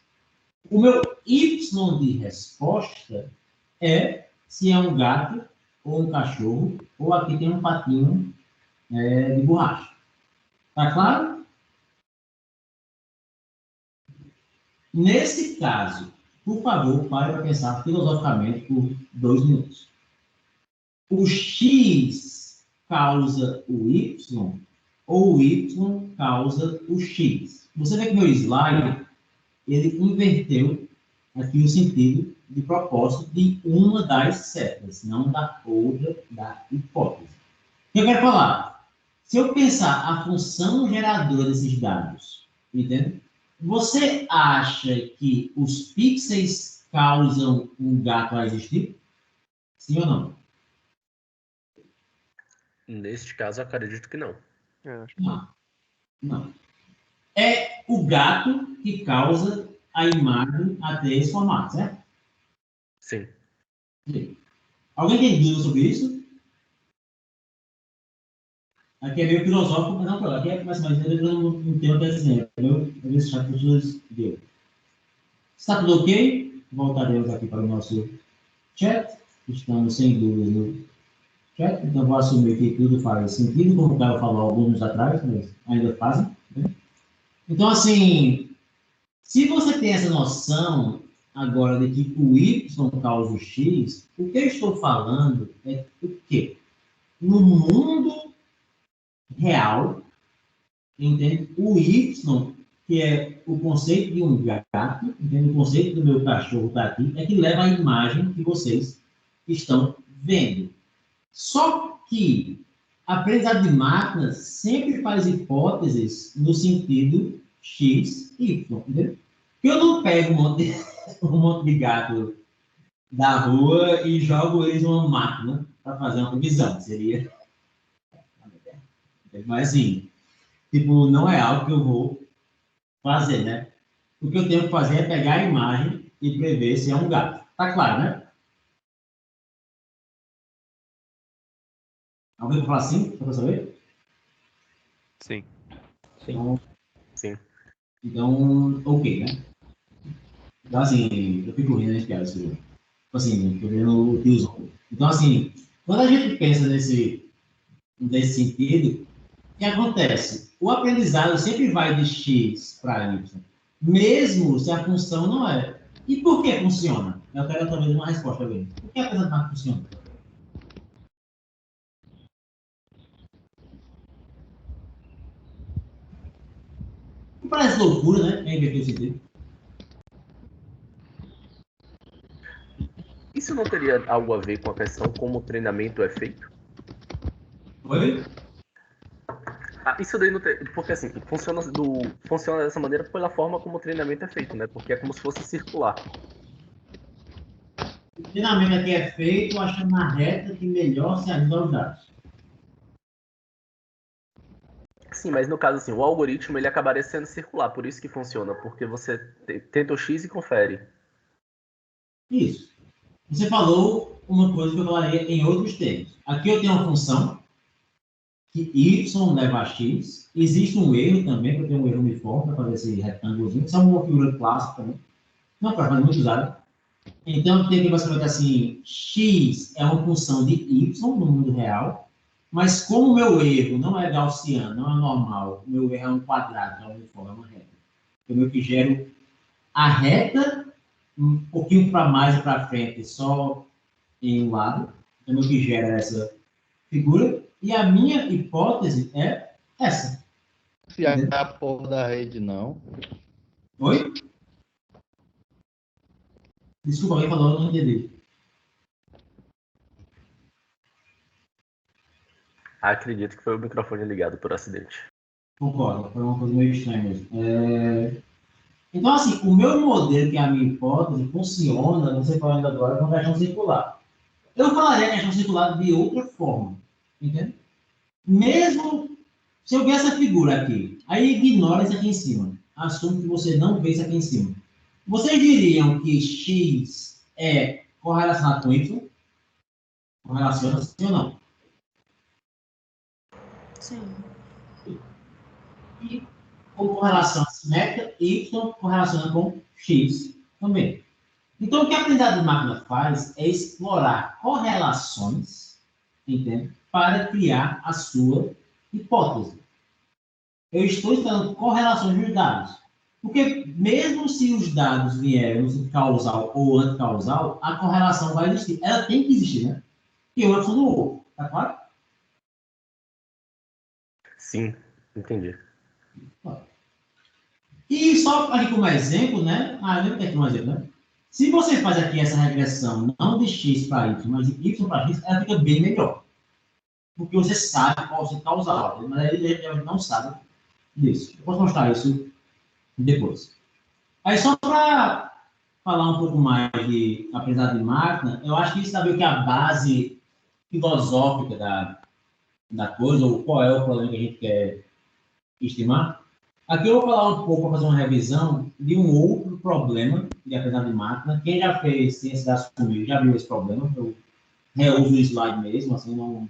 Speaker 1: O meu Y de resposta é se é um gato ou um cachorro, ou aqui tem um patinho de borracha. Tá claro? Nesse caso, por favor, pare para pensar filosoficamente por 2 minutos. O X causa o Y ou o Y causa o X? Você vê que meu slide, ele inverteu aqui o sentido de propósito de uma das setas, não da outra da hipótese. O que eu quero falar? Se eu pensar a função geradora desses dados, entende? Você acha que os pixels causam um gato a existir? Sim ou não?
Speaker 5: Neste caso, acredito que não.
Speaker 2: Acho que não.
Speaker 1: Não. É o gato que causa a imagem a ter esse formato, certo?
Speaker 5: Sim.
Speaker 1: Sim. Alguém tem dúvida sobre isso? Aqui é meio filosófico, mas não, aqui é mais um tema que é assim, esse chat pessoas deu. Está tudo ok? Voltaremos aqui para o nosso chat. Estamos sem dúvidas no chat, então vou assumir que tudo faz sentido, como o Caio falou alguns atrás, mas ainda fazem. Né? Então, assim, se você tem essa noção agora de que o Y causa o X, o que eu estou falando é o quê? No mundo real, entende? O Y, que é o conceito de um gato, entende? O conceito do meu cachorro está aqui, é que leva a imagem que vocês estão vendo. Só que a aprendizagem de máquinas sempre faz hipóteses no sentido X, Y, entendeu? Eu não pego um monte de gato da rua e jogo eles numa máquina para fazer uma previsão. Seria... Mas, assim, tipo, não é algo que eu vou fazer, né? O que eu tenho que fazer é pegar a imagem e prever se é um gato. Tá claro, né? Alguém vai falar assim, para saber?
Speaker 5: Sim.
Speaker 1: Então,
Speaker 5: Sim.
Speaker 1: Então, ok, né? Então, assim, eu fico rindo nesse piada, tipo assim, tô vendo o tiozão. Então, assim, quando a gente pensa nesse sentido, o que acontece? O aprendizado sempre vai de X para Y, mesmo se a função não é. E por que funciona? Eu quero talvez uma resposta bem. Por que a aprendizado funciona? Parece loucura, né? É inverter o sentido.
Speaker 5: Isso não teria algo a ver com a questão como o treinamento é feito?
Speaker 1: Oi?
Speaker 5: Isso daí não tem... Porque assim, funciona dessa maneira pela forma como o treinamento é feito, né? Porque é como se fosse circular.
Speaker 1: O treinamento aqui é feito achando a reta que melhor se ajuda aos dados.
Speaker 5: Sim, mas no caso assim, o algoritmo ele acabaria sendo circular, por isso que funciona, porque você tenta o X e confere.
Speaker 1: Isso. Você falou uma coisa que eu falaria em outros termos. Aqui eu tenho uma função que y leva a x. Existe um erro também, que eu tenho um erro uniforme para fazer esse retângulozinho. Isso é uma figura clássica também. Não, para fazer muito usado. Então, tem que basicamente assim, x é uma função de y no mundo real, mas como o meu erro não é gaussiano, não é normal, o meu erro é um quadrado, é um uniforme, é uma reta. Eu meio que gero a reta um pouquinho para mais e para frente, só em um lado, então o que gera essa figura, e a minha hipótese é essa.
Speaker 6: gerenciar a porra da rede, não.
Speaker 1: Oi? Desculpa, alguém falou, eu não entendi.
Speaker 5: Acredito que foi o microfone ligado por acidente.
Speaker 1: Concordo, foi uma coisa meio estranha mesmo. Então, assim, o meu modelo, que é a minha hipótese, funciona, você falando agora, com questão circular. Eu falaria questão circular de outra forma, entende? Mesmo se eu ver essa figura aqui, aí ignora isso aqui em cima. Assume que você não vê isso aqui em cima. Vocês diriam que X é correlacionado com Y? Correlaciona sim ou não?
Speaker 7: Sim.
Speaker 1: E com correlação assimétrica, Y correlaciona com X também. Então, o que a aprendizagem de máquina faz é explorar correlações, entende? Para criar a sua hipótese. Eu estou estudando correlações dos dados. Porque mesmo se os dados vierem no sentido causal ou anticausal, a correlação vai existir. Ela tem que existir, né? Porque um é função do outro. Tá claro?
Speaker 5: Sim, entendi.
Speaker 1: E só aqui como exemplo, né? Eu vou ter aqui um exemplo, né? Se você faz aqui essa regressão, não de x para y, mas de y para x, ela fica bem melhor. Porque você sabe qual você causal, mas ele não sabe disso. Eu posso mostrar isso depois. Aí só para falar um pouco mais de aprendizado de máquina, eu acho que isso sabe o que é a base filosófica da coisa, ou qual é o problema que a gente quer estimar. Aqui eu vou falar um pouco, para fazer uma revisão de um outro problema de aprendizado de máquina. Quem já fez ciência de dados comigo já viu esse problema. Eu reuso o slide mesmo, assim, não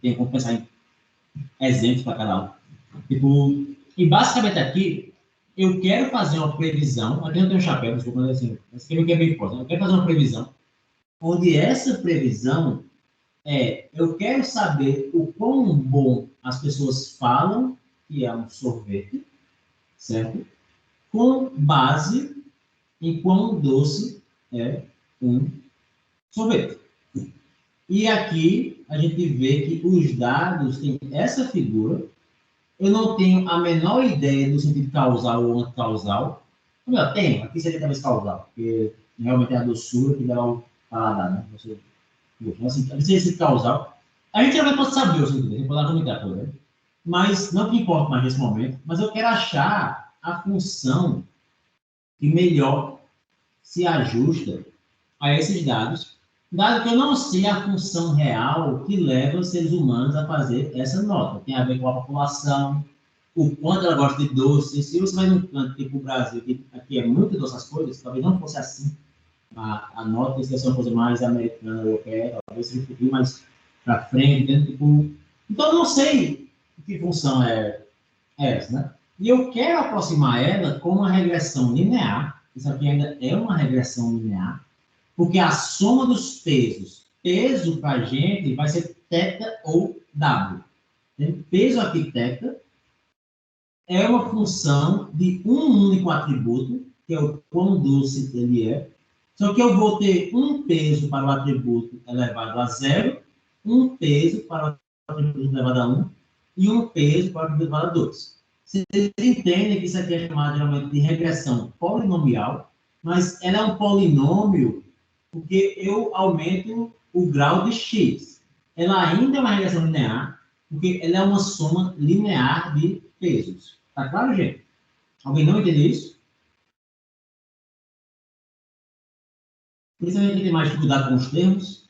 Speaker 1: tem como pensar em exemplos para cada um. Tipo, e basicamente aqui, eu quero fazer uma previsão, aqui não tem um chapéu, desculpa, mas assim, esse aqui é bem importante. Eu quero fazer uma previsão, onde essa previsão eu quero saber o quão bom as pessoas falam que é um sorvete, certo? Com base em quão doce é um sorvete. E aqui a gente vê que os dados têm essa figura. Eu não tenho a menor ideia do sentido causal ou anticausal. Não, tenho. Aqui seria talvez causal, porque realmente é a doçura que dá o paladar, né? Então, assim, seria esse causal. A gente já pode saber o sentido, a gente pode argumentar por ele. Mas não que importa mais nesse momento, mas eu quero achar a função que melhor se ajusta a esses dados, dado que eu não sei a função real que leva os seres humanos a fazer essa nota. Tem a ver com a população, o quanto ela gosta de doce. Se você vai num canto tipo o Brasil, que aqui é muito doce as coisas, talvez não fosse assim. A nota deve ser uma coisa mais americana, europeia, talvez seja um pouquinho mais para frente, né? Tipo, então eu não sei que função é essa, né? E eu quero aproximar ela com uma regressão linear. Isso aqui ainda é uma regressão linear, porque a soma dos pesos, peso para a gente vai ser θ ou W. Peso aqui, θ, é uma função de um único atributo, que é o quão doce ele é. Só que eu vou ter um peso para o atributo elevado a 0, um peso para o atributo elevado a 1 e um peso para o atributo elevado a 2. Vocês entendem que isso aqui é chamado geralmente de regressão polinomial, mas ela é um polinômio porque eu aumento o grau de x. Ela ainda é uma regressão linear, porque ela é uma soma linear de pesos. Tá claro, gente? Alguém não entendeu isso? Por isso a gente tem mais dificuldade com os termos.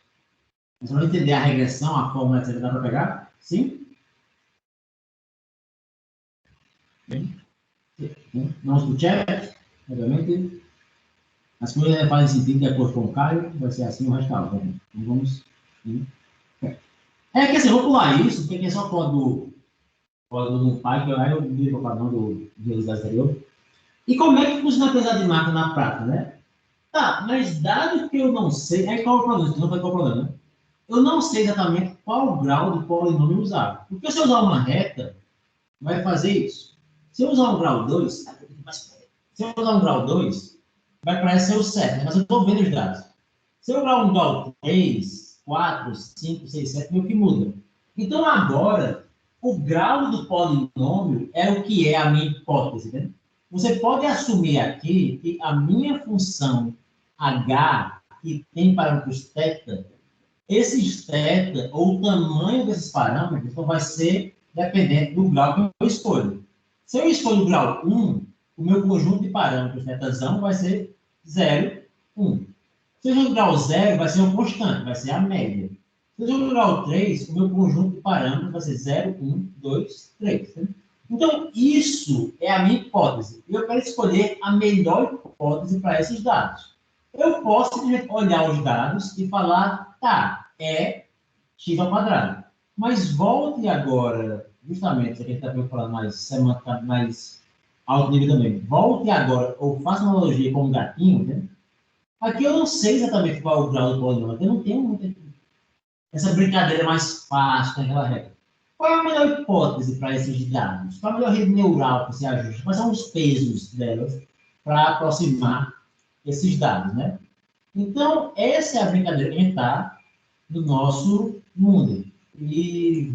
Speaker 1: Mas para entender a regressão, a fórmula que dá para pegar? Sim? Bem. Vamos para o chat, obviamente. As coisas fazem sentido de acordo com o Caio, vai ser assim o resto da aula. Então vamos. Que assim, eu vou pular isso, porque aqui é só código do pai, que aí eu vi o padrão do Jesus anterior. E como é que funciona a aprendizagem de máquina na prática, né? Tá, mas dado que eu não sei, aí qual é o problema? Não foi qual é o problema, né? Eu não sei exatamente qual o grau de polinômio usar. Porque se eu usar uma reta, vai fazer isso. Se eu usar um grau 2, se eu usar um grau 2, vai parecer o certo, né? Mas eu estou vendo os dados. Se eu usar um grau 3, 4, 5, 6, 7, meio que muda. Então agora, o grau do polinômio é o que é a minha hipótese, né? Você pode assumir aqui que a minha função h, que tem parâmetros θ, esses θ, ou o tamanho desses parâmetros, então vai ser dependente do grau que eu escolho. Se eu escolho o grau 1, o meu conjunto de parâmetros θzão vai ser 0, 1. Se eu escolho o grau 0, vai ser uma constante, vai ser a média. Se eu escolho o grau 3, o meu conjunto de parâmetros vai ser 0, 1, 2, 3. Tá? Então, isso é a minha hipótese. E eu quero escolher a melhor hipótese para esses dados. Eu posso simplesmente olhar os dados e falar, tá, é x ao quadrado. Mas volte agora, justamente, a gente está falando mais semântica, mais alto nível também. Volte agora, ou faça uma analogia com um gatinho, né? Aqui eu não sei exatamente qual é o grau do polinômio, eu não tenho muita... Essa brincadeira mais fácil naquela regra. Qual é a melhor hipótese para esses dados? Qual é a melhor rede neural que se ajusta? Quais são os pesos delas para aproximar esses dados, né? Então, essa é a brincadeira que a gente está no nosso mundo. E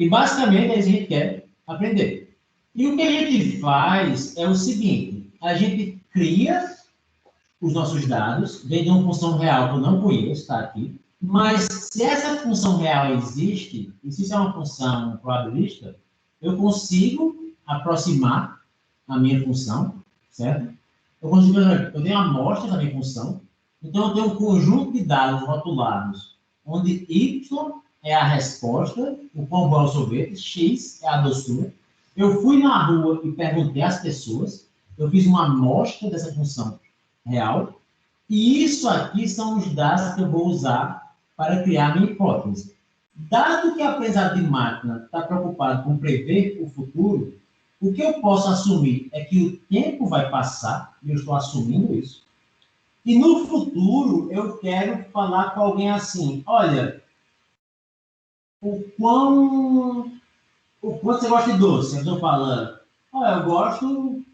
Speaker 1: basicamente, a gente quer aprender. E o que a gente faz é o seguinte, a gente cria os nossos dados, vem de uma função real que eu não conheço, está aqui, mas se essa função real existe, e se isso é uma função probabilista, eu consigo aproximar a minha função, certo? Eu tenho a amostra da minha função, então eu tenho um conjunto de dados rotulados, onde y é a resposta, o quão bom é o sorvete, x é a doçura. Eu fui na rua e perguntei às pessoas, eu fiz uma amostra dessa função real, e isso aqui são os dados que eu vou usar para criar a minha hipótese. Dado que a aprendizado de máquina está preocupado com prever o futuro, o que eu posso assumir é que o tempo vai passar, e eu estou assumindo isso, e no futuro eu quero falar com alguém assim, olha, o quanto você gosta de doce? Eu estou falando, olha, eu gosto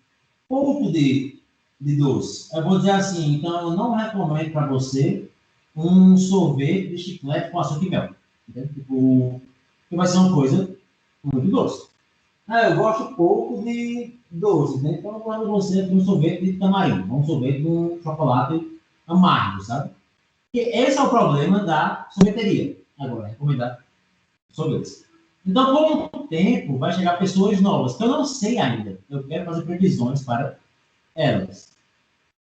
Speaker 1: pouco de doce. Eu vou dizer assim, então eu não recomendo para você um sorvete de chiclete com açúcar e mel. Tipo, que vai ser uma coisa muito doce. Eu gosto pouco de doce, né? Então eu vou para você um sorvete de tamarindo, um sorvete de chocolate amargo, sabe? Porque esse é o problema da sorveteria. Agora, recomendar sorvetes. Então, com o tempo, vai chegar pessoas novas, que eu não sei ainda. Eu quero fazer previsões para elas.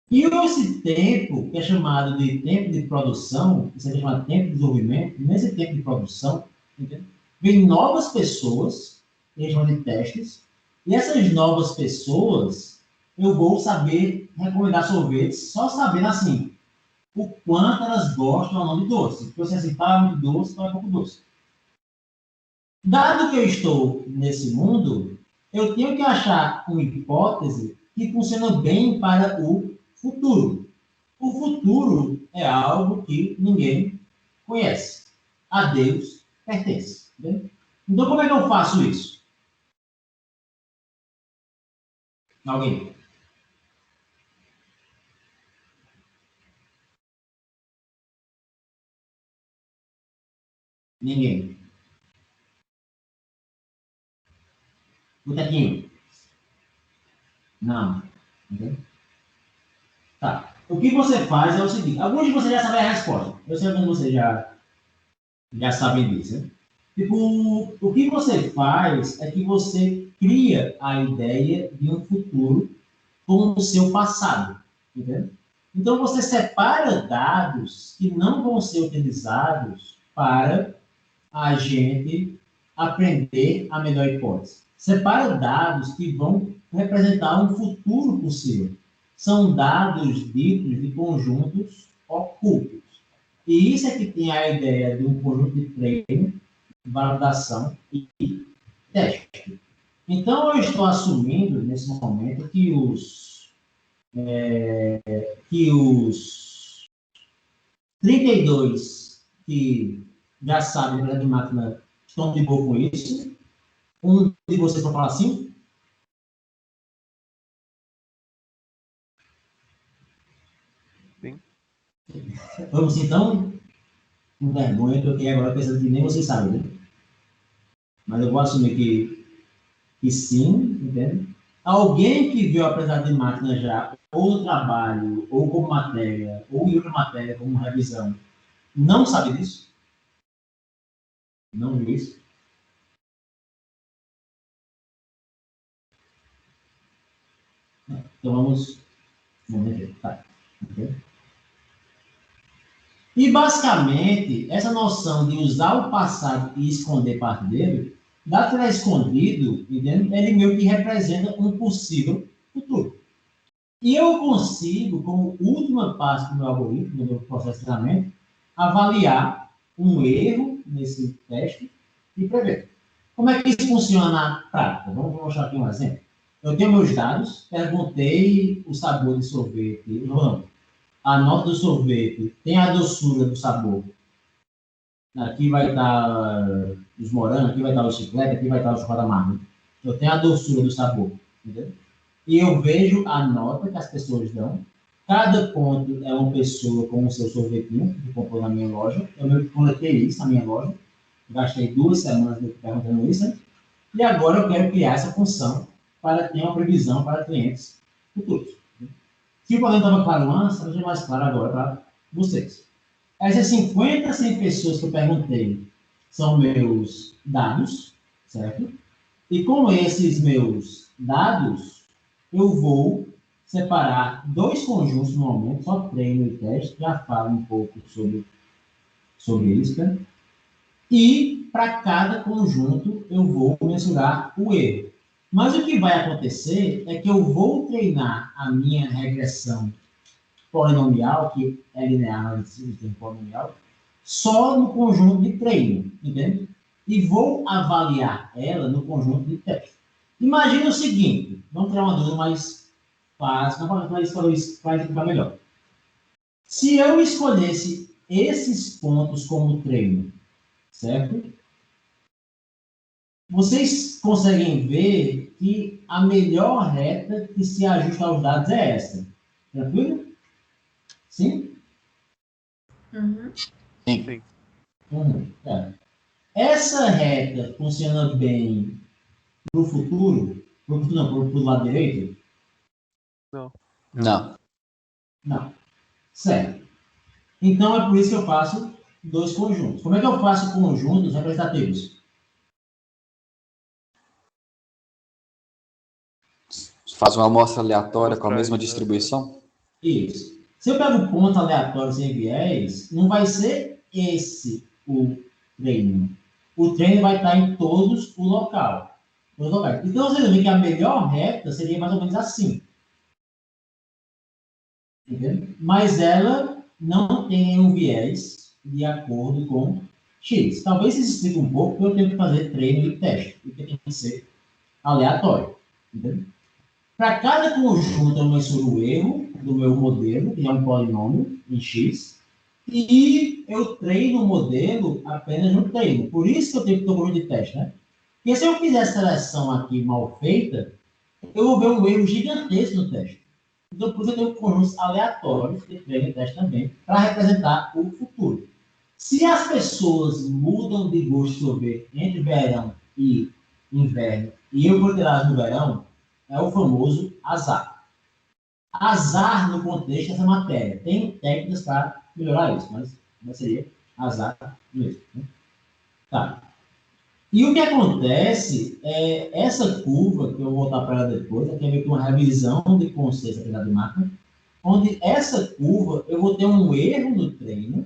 Speaker 1: E esse tempo, que é chamado de tempo de produção, isso é chamado de tempo de desenvolvimento, nesse tempo de produção, entendeu? Vem novas pessoas, que é chamado de testes, e essas novas pessoas, eu vou saber recomendar sorvetes, só sabendo assim, o quanto elas gostam ou não de doce. Porque você assim, tá muito doce, tá pouco doce. Dado que eu estou nesse mundo, eu tenho que achar uma hipótese que funciona bem para o futuro. O futuro é algo que ninguém conhece. A Deus pertence. Entendeu? Então, como é que eu faço isso? Alguém? Ninguém. Botequinho? Não. Entendeu? Tá. O que você faz é o seguinte. Alguns de vocês já sabem a resposta. Eu sei que vocês já sabem disso, né? Tipo, o que você faz é que você cria a ideia de um futuro com o seu passado, entendeu? Então, você separa dados que não vão ser utilizados para a gente aprender a melhor hipótese. Separa dados que vão representar um futuro possível. São dados ditos de conjuntos ocultos. E isso é que tem a ideia de um conjunto de treino, validação e teste. Então, eu estou assumindo, nesse momento, que os 32 que já sabem de máquina estão de boa com isso. Um de vocês vai falar assim?
Speaker 2: Sim.
Speaker 1: Vamos então? com vergonha, eu toquei agora pensando que nem vocês sabem, né? Mas eu vou assumir que sim, entende? Alguém que viu a aprendizagem de máquina já, ou no trabalho, ou como matéria, ou em outra matéria, como revisão, não sabe disso? Não viu isso? Então vamos ver. Tá. Okay. E basicamente, essa noção de usar o passado e esconder parte dele, dado que ele é escondido, entende? Ele meio que representa um possível futuro. E eu consigo, como última parte do meu algoritmo, do meu processo de treinamento, avaliar um erro nesse teste e prever. Como é que isso funciona na prática? Vamos mostrar aqui um exemplo. Eu tenho meus dados, perguntei o sabor de sorvete, não, a nota do sorvete, tem a doçura do sabor. Aqui vai estar os morangos, aqui vai estar o chiclete, aqui vai estar o chocolate amargo. Eu tenho a doçura do sabor, entendeu? E eu vejo a nota que as pessoas dão. Cada ponto é uma pessoa com o seu sorvetinho, que comprou na minha loja. Eu meio que coletei isso na minha loja. Gastei 2 semanas perguntando isso, né? E agora eu quero criar essa função para ter uma previsão para clientes futuros. Se o problema estava claro antes, vai ser mais claro agora para vocês. Essas 50, 100 pessoas que eu perguntei são meus dados, certo? E com esses meus dados, eu vou separar 2 conjuntos no momento, só treino e teste, já falo um pouco sobre isso, né? E para cada conjunto eu vou mensurar o erro. Mas o que vai acontecer é que eu vou treinar a minha regressão polinomial, que é linear, mas tem polinomial, só no conjunto de treino, entende? E vou avaliar ela no conjunto de teste. Imagina o seguinte, vamos criar uma dúvida mais fácil, para explicar melhor. Se eu escolhesse esses pontos como treino, certo? Vocês conseguem ver que a melhor reta que se ajusta aos dados é essa. Tranquilo? Sim?
Speaker 7: Uhum.
Speaker 6: Sim.
Speaker 1: É. Essa reta funciona bem para o futuro? Para o lado direito?
Speaker 6: Não.
Speaker 1: Não. Certo. Então é por isso que eu faço 2 conjuntos. Como é que eu faço conjuntos representativos?
Speaker 6: Faz uma amostra aleatória com a mesma distribuição?
Speaker 1: Isso. Se eu pego ponto aleatório sem viés, não vai ser esse o treino. O treino vai estar em todos o local. Então, você vê que a melhor reta seria mais ou menos assim. Entendeu? Mas ela não tem nenhum viés de acordo com X. Talvez isso explique um pouco, porque eu tenho que fazer treino e teste. E tem que ser aleatório. Entendeu? Para cada conjunto, eu mensuro o erro do meu modelo, que é um polinômio em X, e eu treino o modelo apenas no treino. Por isso que eu tenho que ter um conjunto de teste, né? Porque se eu fizer a seleção aqui mal feita, eu vou ver um erro gigantesco no teste. Então, por isso eu tenho conjuntos aleatórios, de treino e teste também, para representar o futuro. Se as pessoas mudam de gosto de sorvete entre verão e inverno, e eu vou tirar no verão, é o famoso azar. Azar no contexto dessa matéria. Tem técnicas para melhorar isso, mas seria azar mesmo. Né? Tá. E o que acontece é essa curva, que eu vou voltar para ela depois, aqui é meio que uma revisão de conceitos da de máquina, onde essa curva eu vou ter um erro no treino,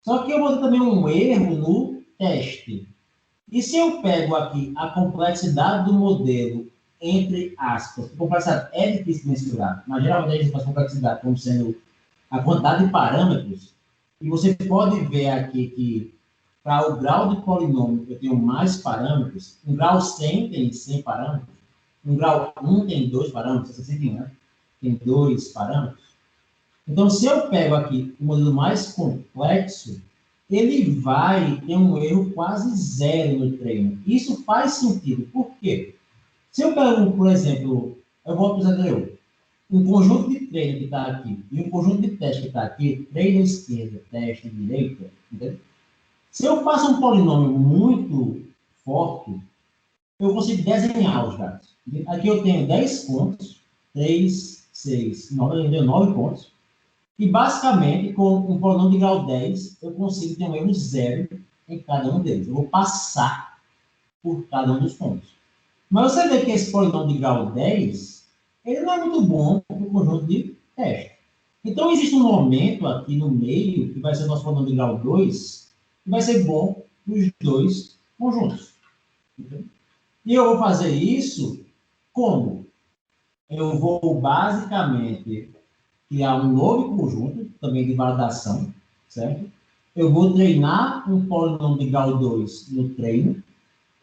Speaker 1: só que eu vou ter também um erro no teste. E se eu pego aqui a complexidade do modelo entre aspas, a complexidade é difícil de mensurar, mas geralmente a gente faz complexidade como sendo a quantidade de parâmetros, e você pode ver aqui que para o grau de polinômio eu tenho mais parâmetros, um grau 100 tem 100 parâmetros, um grau 1 tem 2 parâmetros, 61, né? Tem 2 parâmetros. Então, se eu pego aqui o modelo mais complexo, ele vai ter um erro quase zero no treino. Isso faz sentido. Por quê? Se eu pego, por exemplo, eu volto para o Zé. um conjunto de treino que está aqui e um conjunto de teste que está aqui, treino esquerda, teste direita, entendeu? Se eu faço um polinômio muito forte, eu consigo desenhar os dados. Aqui eu tenho 10 pontos, 3, 6, 9, eu tenho 9 pontos. E, basicamente, com um polinômio de grau 10, eu consigo ter um erro zero em cada um deles. Eu vou passar por cada um dos pontos. Mas você vê que esse polinômio de grau 10, ele não é muito bom para o conjunto de teste. Então, existe um momento aqui no meio, que vai ser o nosso polinômio de grau 2, que vai ser bom para os dois conjuntos. Entendeu? E eu vou fazer isso como? Eu vou, basicamente, criar um novo conjunto, também de validação, certo? Eu vou treinar um polinômio de grau 2 no treino.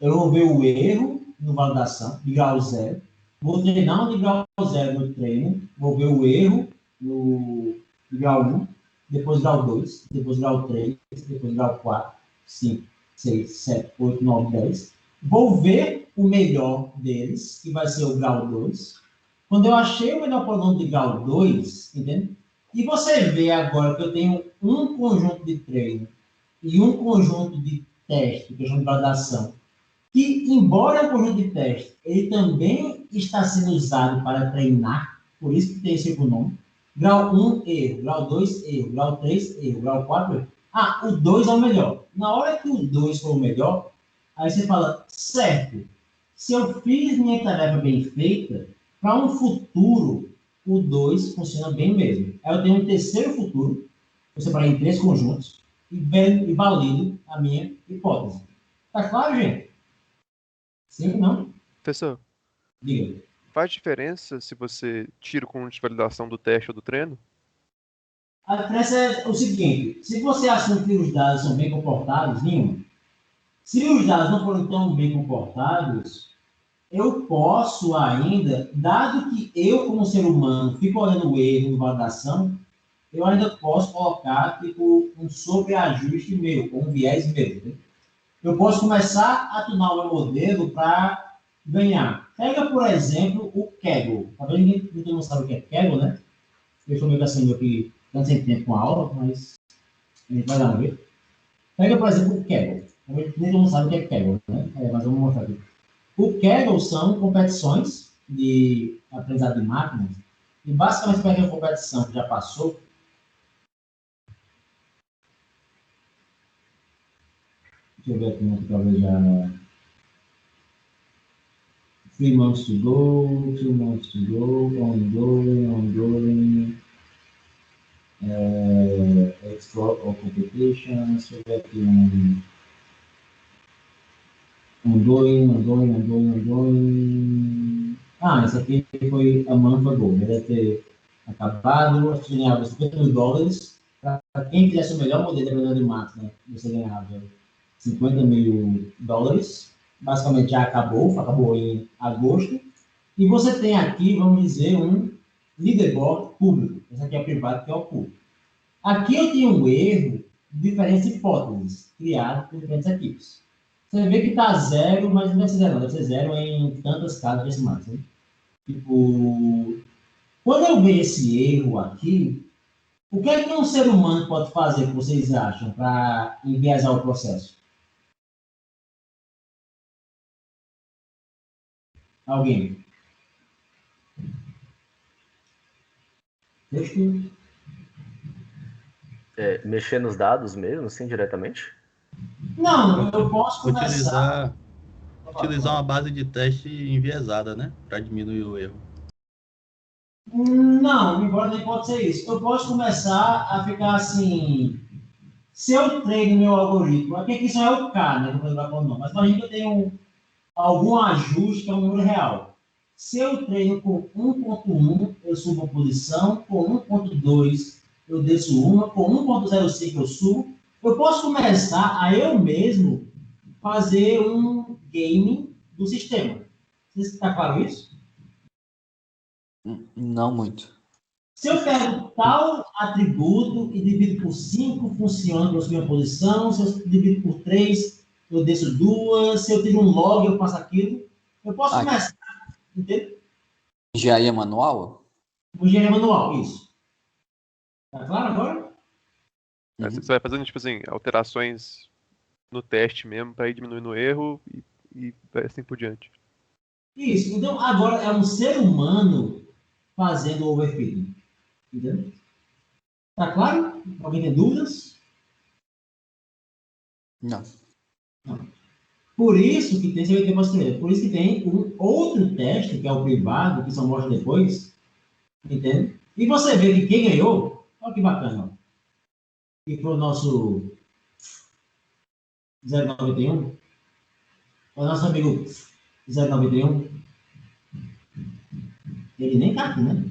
Speaker 1: Eu vou ver o erro no validação, de grau 0. Vou treinar um de grau 0 no treino. Vou ver o erro no de grau 1, depois grau 2, depois grau 3, depois grau 4, 5, 6, 7, 8, 9, 10. Vou ver o melhor deles, que vai ser o grau 2. Quando eu achei o melhor polinômio de grau 2, entende? E você vê agora que eu tenho um conjunto de treino e um conjunto de teste, que é de validação, que, embora é um conjunto de teste, ele também está sendo usado para treinar, por isso que tem esse nome. Grau 1, erro. Grau 2, erro. Grau 3, erro. Grau 4, erro. Ah, o 2 é o melhor. Na hora que o 2 for o melhor, aí você fala, certo, se eu fiz minha tarefa bem feita, para um futuro, o 2 funciona bem mesmo. Aí eu tenho um terceiro futuro, eu separei em 3 conjuntos, e valido a minha hipótese. Tá claro, gente? Sim, não?
Speaker 8: Professor,
Speaker 1: Diga.
Speaker 8: faz diferença se você tira o conjunto de validação do teste ou do treino?
Speaker 1: A diferença é o seguinte, se você assume que os dados são bem comportados, nenhum. Se os dados não forem tão bem comportados, eu posso ainda, dado que eu, como ser humano, fico olhando o erro de validação, eu ainda posso colocar, tipo, um sobreajuste meu, com um viés meu. Né? Eu posso começar a tunar o meu modelo para ganhar. Pega, por exemplo, o Kaggle. Talvez ninguém não sabe o que é Kaggle, né? Eu sou meio assim, meu que não sem tempo com a aula, mas a gente vai dar uma vez. Pega, por exemplo, o Kaggle. Nem todo mundo sabe o que é Kaggle, né? Mas vamos mostrar aqui. O Kaggle são competições de aprendizado de máquinas, e basicamente pega uma competição que já passou. Deixa eu ver aqui, né, que talvez já... 3 months to go, 2 months to go, ongoing, explore all competitions, deixa eu ver aqui ongoing. Ah, esse aqui foi a month ago, deve ter acabado, você ganhava $50 mil, para quem fizesse o melhor modelo de aprendizado de máquina, você ganhava $50 mil, basicamente já acabou em agosto, e você tem aqui, vamos dizer, um leaderboard público, esse aqui é o privado, que é o público. Aqui eu tenho um erro de diferentes hipóteses, criadas por diferentes equipes. Você vê que está 0, mas não deve ser 0, não, deve ser 0 em tantas casas decimais, né? Tipo, quando eu vejo esse erro aqui, o que é que um ser humano pode fazer, que vocês acham, para enviesar o processo? Alguém? Texto?
Speaker 5: Mexer nos dados mesmo, assim, diretamente?
Speaker 1: Não, eu posso começar...
Speaker 9: Utilizar uma base de teste enviesada, né? Para diminuir o erro.
Speaker 1: Não, embora nem pode ser isso. Eu posso começar a ficar assim... Se eu treino meu algoritmo, aqui isso não é o K, né? Não vou lembrar qual nome, mas imagina que eu tenho algum ajuste que é um número real. Se eu treino com 1.1, eu subo uma posição, com 1.2, eu desço uma, com 1.05 eu subo. Eu posso começar a eu mesmo fazer um gaming do sistema. Está claro isso?
Speaker 6: Não muito.
Speaker 1: Se eu pego tal atributo e divido por 5, funciona para eu subir uma posição. Se eu divido por 3, eu desço 2. Se eu tiro um log, eu faço aquilo. Eu posso começar, entende?
Speaker 6: Engenharia manual?
Speaker 1: Uma engenharia manual, isso. Tá claro agora?
Speaker 8: Você vai fazendo, tipo assim, alterações no teste mesmo, para ir diminuindo o erro e vai assim por diante.
Speaker 1: Isso. Então, agora é um ser humano fazendo overfitting. Entendeu? Tá claro? Alguém tem dúvidas?
Speaker 6: Não.
Speaker 1: Por isso que tem, você vai ter posterior. Por isso que tem um outro teste, que é o privado, que só mostra depois. Entende? E você vê que quem ganhou, olha que bacana. Ó. Que foi o nosso 091. O nosso amigo 091. Ele nem tá aqui, né?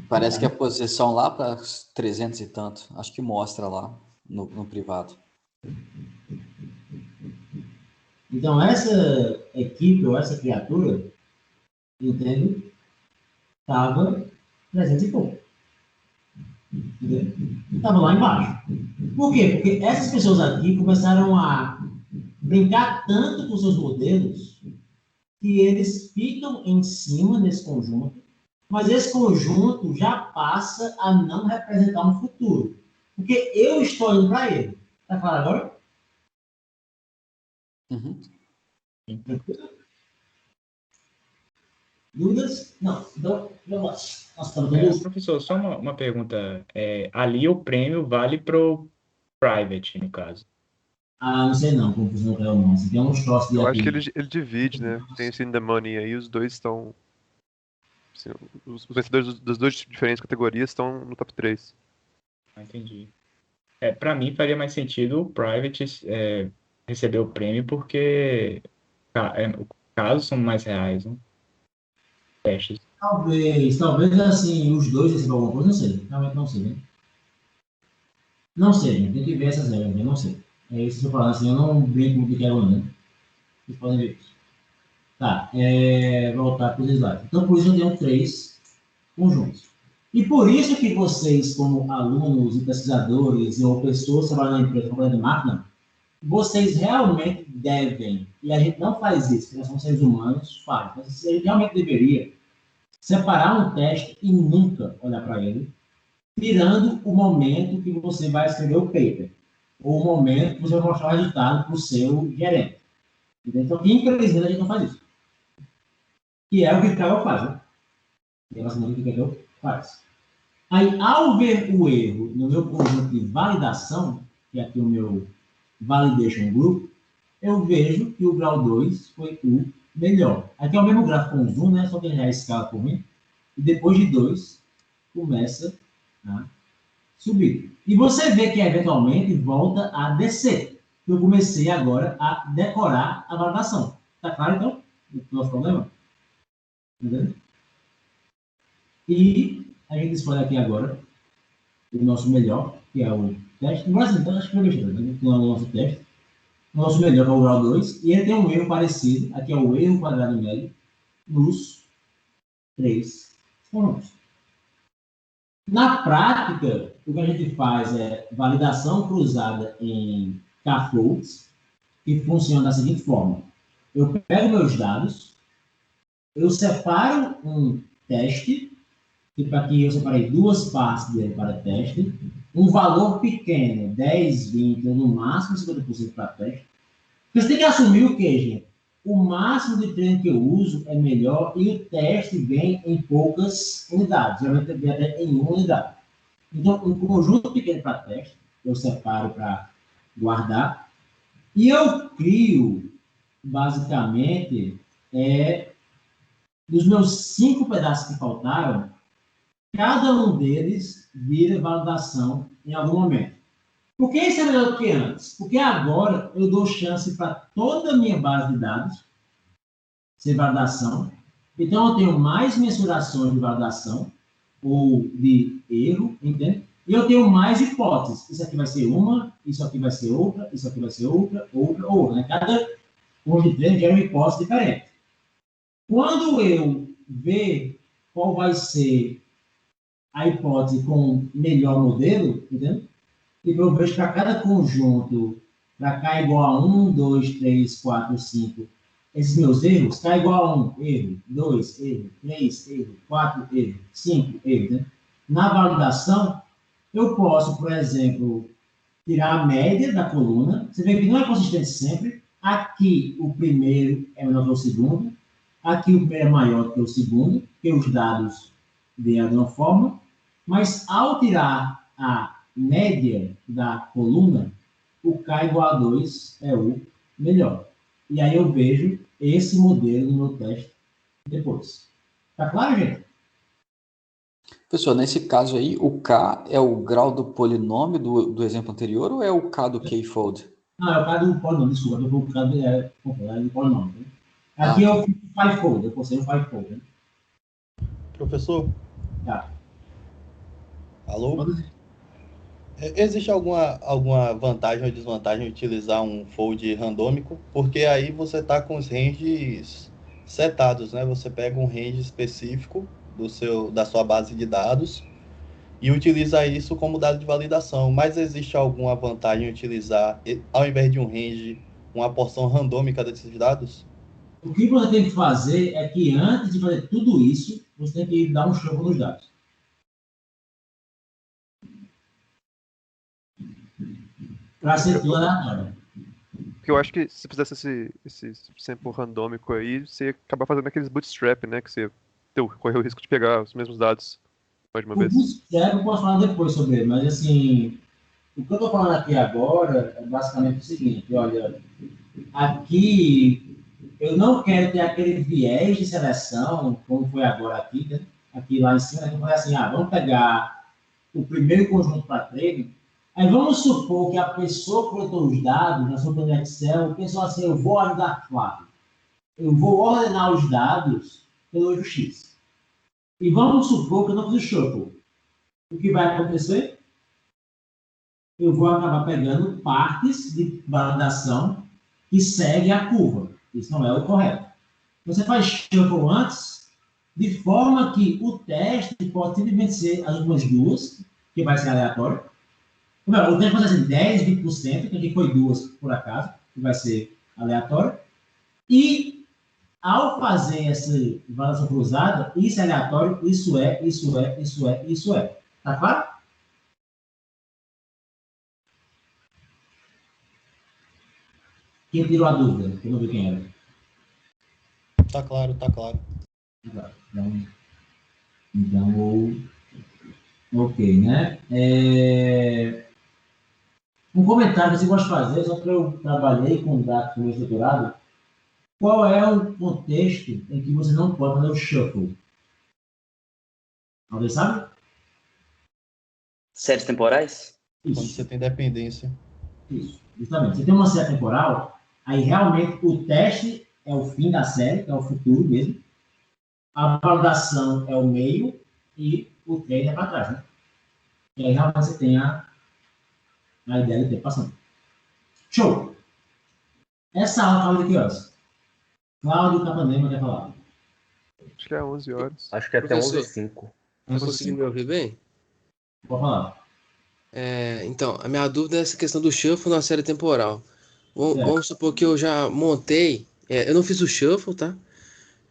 Speaker 6: Parece que a posição lá para 300 e tanto. Acho que mostra lá no privado.
Speaker 1: Então, essa equipe ou essa criatura, entende? Estava 300 e pouco. Estava lá embaixo. Por quê? Porque essas pessoas aqui começaram a brincar tanto com seus modelos que eles ficam em cima desse conjunto, mas esse conjunto já passa a não representar um futuro. Porque eu estou olhando para ele. Está claro agora?
Speaker 6: Uhum.
Speaker 1: Dúvidas? Não. Então, vamos lá. Nós estamos todos...
Speaker 4: Professor, só uma pergunta. Ali o prêmio vale pro private, no caso.
Speaker 1: Ah, não sei não, como funciona o não. Você tem uns troços de
Speaker 8: Eu acho que
Speaker 1: aqui.
Speaker 8: ele divide, né? Tem esse In The Money aí, os dois estão... Assim, os vencedores das duas diferentes categorias estão no top 3.
Speaker 4: Entendi. Para mim faria mais sentido o private receber o prêmio, porque os casos são mais reais, né? Testes.
Speaker 1: Talvez assim, os dois recebam alguma coisa, não sei. Realmente não sei, né? Não sei, gente. Tem que ver essas regras, eu não sei. É isso que eu tô falando, assim, eu não brinco muito que quero, né? Vocês podem ver isso. Tá, voltar para os slides. Então, por isso eu tenho 3 conjuntos. E por isso que vocês, como alunos e pesquisadores ou pessoas trabalhando na empresa, trabalhando de máquina, vocês realmente devem, e a gente não faz isso, porque nós somos seres humanos, faz, mas a gente realmente deveria separar um teste e nunca olhar para ele, tirando o momento que você vai escrever o paper, ou o momento que você vai mostrar o resultado para o seu gerente. Então, infelizmente, a gente não faz isso. Que é o que o Kaggle faz, né? Que é basicamente o que o Kaggle faz. Aí, ao ver o erro no meu conjunto de validação, que é aqui o meu validation group, eu vejo que o grau 2 foi o melhor. Aqui é o mesmo gráfico com zoom, né? Só que já escala por mim. E depois de 2, começa a subir. E você vê que, eventualmente, volta a descer. Eu comecei agora a decorar a validação. Tá claro, então? O nosso problema? Entendeu? E a gente escolhe aqui agora o nosso melhor, que é o teste. Mas então, acho que foi besteira, né? O nosso teste. O nosso melhor, que é o grau 2. E ele tem um erro parecido. Aqui é o erro quadrado médio nos 3 conjuntos. Na prática, o que a gente faz é validação cruzada em K-Floats, que funciona da seguinte forma. Eu pego meus dados, eu separo um teste, tipo aqui eu separei 2 partes dele para teste, um valor pequeno, 10, 20, ou no máximo 50% para teste. Você tem que assumir o quê, gente? O máximo de treino que eu uso é melhor e o teste vem em poucas unidades, geralmente vem até em 1 unidade. Então, um conjunto pequeno para teste, eu separo para guardar, e eu crio, basicamente, dos meus 5 pedaços que faltaram, cada um deles vira validação em algum momento. Por que isso é melhor do que antes? Porque agora eu dou chance para toda a minha base de dados ser validação. Então, eu tenho mais mensurações de validação ou de erro, entende? E eu tenho mais hipóteses. Isso aqui vai ser uma, isso aqui vai ser outra, isso aqui vai ser outra, outra. Né? Cada conjunto de treino gera uma hipótese diferente. Quando eu ver qual vai ser a hipótese com melhor modelo, entende? E eu vejo para cada conjunto, para cá igual a 1, 2, 3, 4, 5, esses meus erros, tá igual a 1 erro, 2 erro, 3 erro, 4 erro, 5 erro, né? Na validação, eu posso, por exemplo, tirar a média da coluna. Você vê que não é consistente sempre. Aqui, o primeiro é menor que o segundo. Aqui, o primeiro é maior que o segundo, porque os dados vieram de uma forma. Mas, ao tirar a média da coluna, o K igual a 2 é o melhor. E aí eu vejo esse modelo no meu teste depois. Tá claro, gente?
Speaker 6: Professor, nesse caso aí, o K é o grau do polinômio do exemplo anterior ou é o K do K-fold?
Speaker 1: Não, é o K do polinômio, desculpa. Eu vou o K do polinômio. Né? Aqui é o fivefold, eu postei o fivefold. Né?
Speaker 9: Professor?
Speaker 1: Tá.
Speaker 9: Alô? Existe alguma vantagem ou desvantagem em utilizar um fold randômico? Porque aí você está com os ranges setados, né? Você pega um range específico da sua base de dados e utiliza isso como dado de validação. Mas existe alguma vantagem em utilizar, ao invés de um range, uma porção randômica desses dados?
Speaker 1: O que você tem que fazer é que antes de fazer tudo isso, você tem que dar um shuffle nos dados. Para ser tudo aleatório.
Speaker 8: Porque eu acho que se fizesse esse sample randômico aí, você ia acabar fazendo aqueles bootstrap, né? Que você correu o risco de pegar os mesmos dados mais de uma vez.
Speaker 1: O bootstrap eu posso falar depois sobre ele, mas assim, o que eu estou falando aqui agora é basicamente o seguinte, olha, aqui eu não quero ter aquele viés de seleção, como foi agora aqui, né? Aqui lá em cima, que foi assim, vamos pegar o primeiro conjunto para treino, aí vamos supor que a pessoa que coletou os dados, na sua planilha Excel, pensou assim, eu vou ajudar Flávio, eu vou ordenar os dados pelo eixo X. E vamos supor que eu não fiz o shuffle. O que vai acontecer? Eu vou acabar pegando partes de validação que seguem a curva. Isso não é o correto. Você faz shuffle antes, de forma que o teste pode simplesmente ser as últimas duas, que vai ser aleatório. O teste pode ser 10, 20%, que aqui foi duas por acaso, que vai ser aleatório. E, ao fazer essa validação cruzada, isso é aleatório, isso é. Tá claro? Quem tirou a dúvida? Eu não vi quem era.
Speaker 9: Tá claro.
Speaker 1: Então, ok, né? Um comentário que você gosta de fazer, só que eu trabalhei com dados no meu doutorado. Qual é o contexto em que você não pode fazer o shuffle? Alguém sabe?
Speaker 10: Séries temporais?
Speaker 9: Quando
Speaker 1: Isso.
Speaker 9: você tem dependência.
Speaker 1: Isso, justamente. Você tem uma série temporal, aí realmente o teste é o fim da série, que é o futuro mesmo. A validação é o meio e o treino é para trás, né? E aí realmente você tem a ideia do tempo passando. Show! Essa aula acaba de que horas? Cláudio Capanema quer falar.
Speaker 8: Acho que é 11 horas.
Speaker 5: Acho que é até
Speaker 11: Professor,
Speaker 5: 11h05.
Speaker 11: Tá conseguindo me ouvir bem?
Speaker 1: Pode falar.
Speaker 11: Então, a minha dúvida é essa questão do shuffle na série temporal.
Speaker 1: Certo.
Speaker 11: Vamos supor que eu já montei, eu não fiz o shuffle, tá?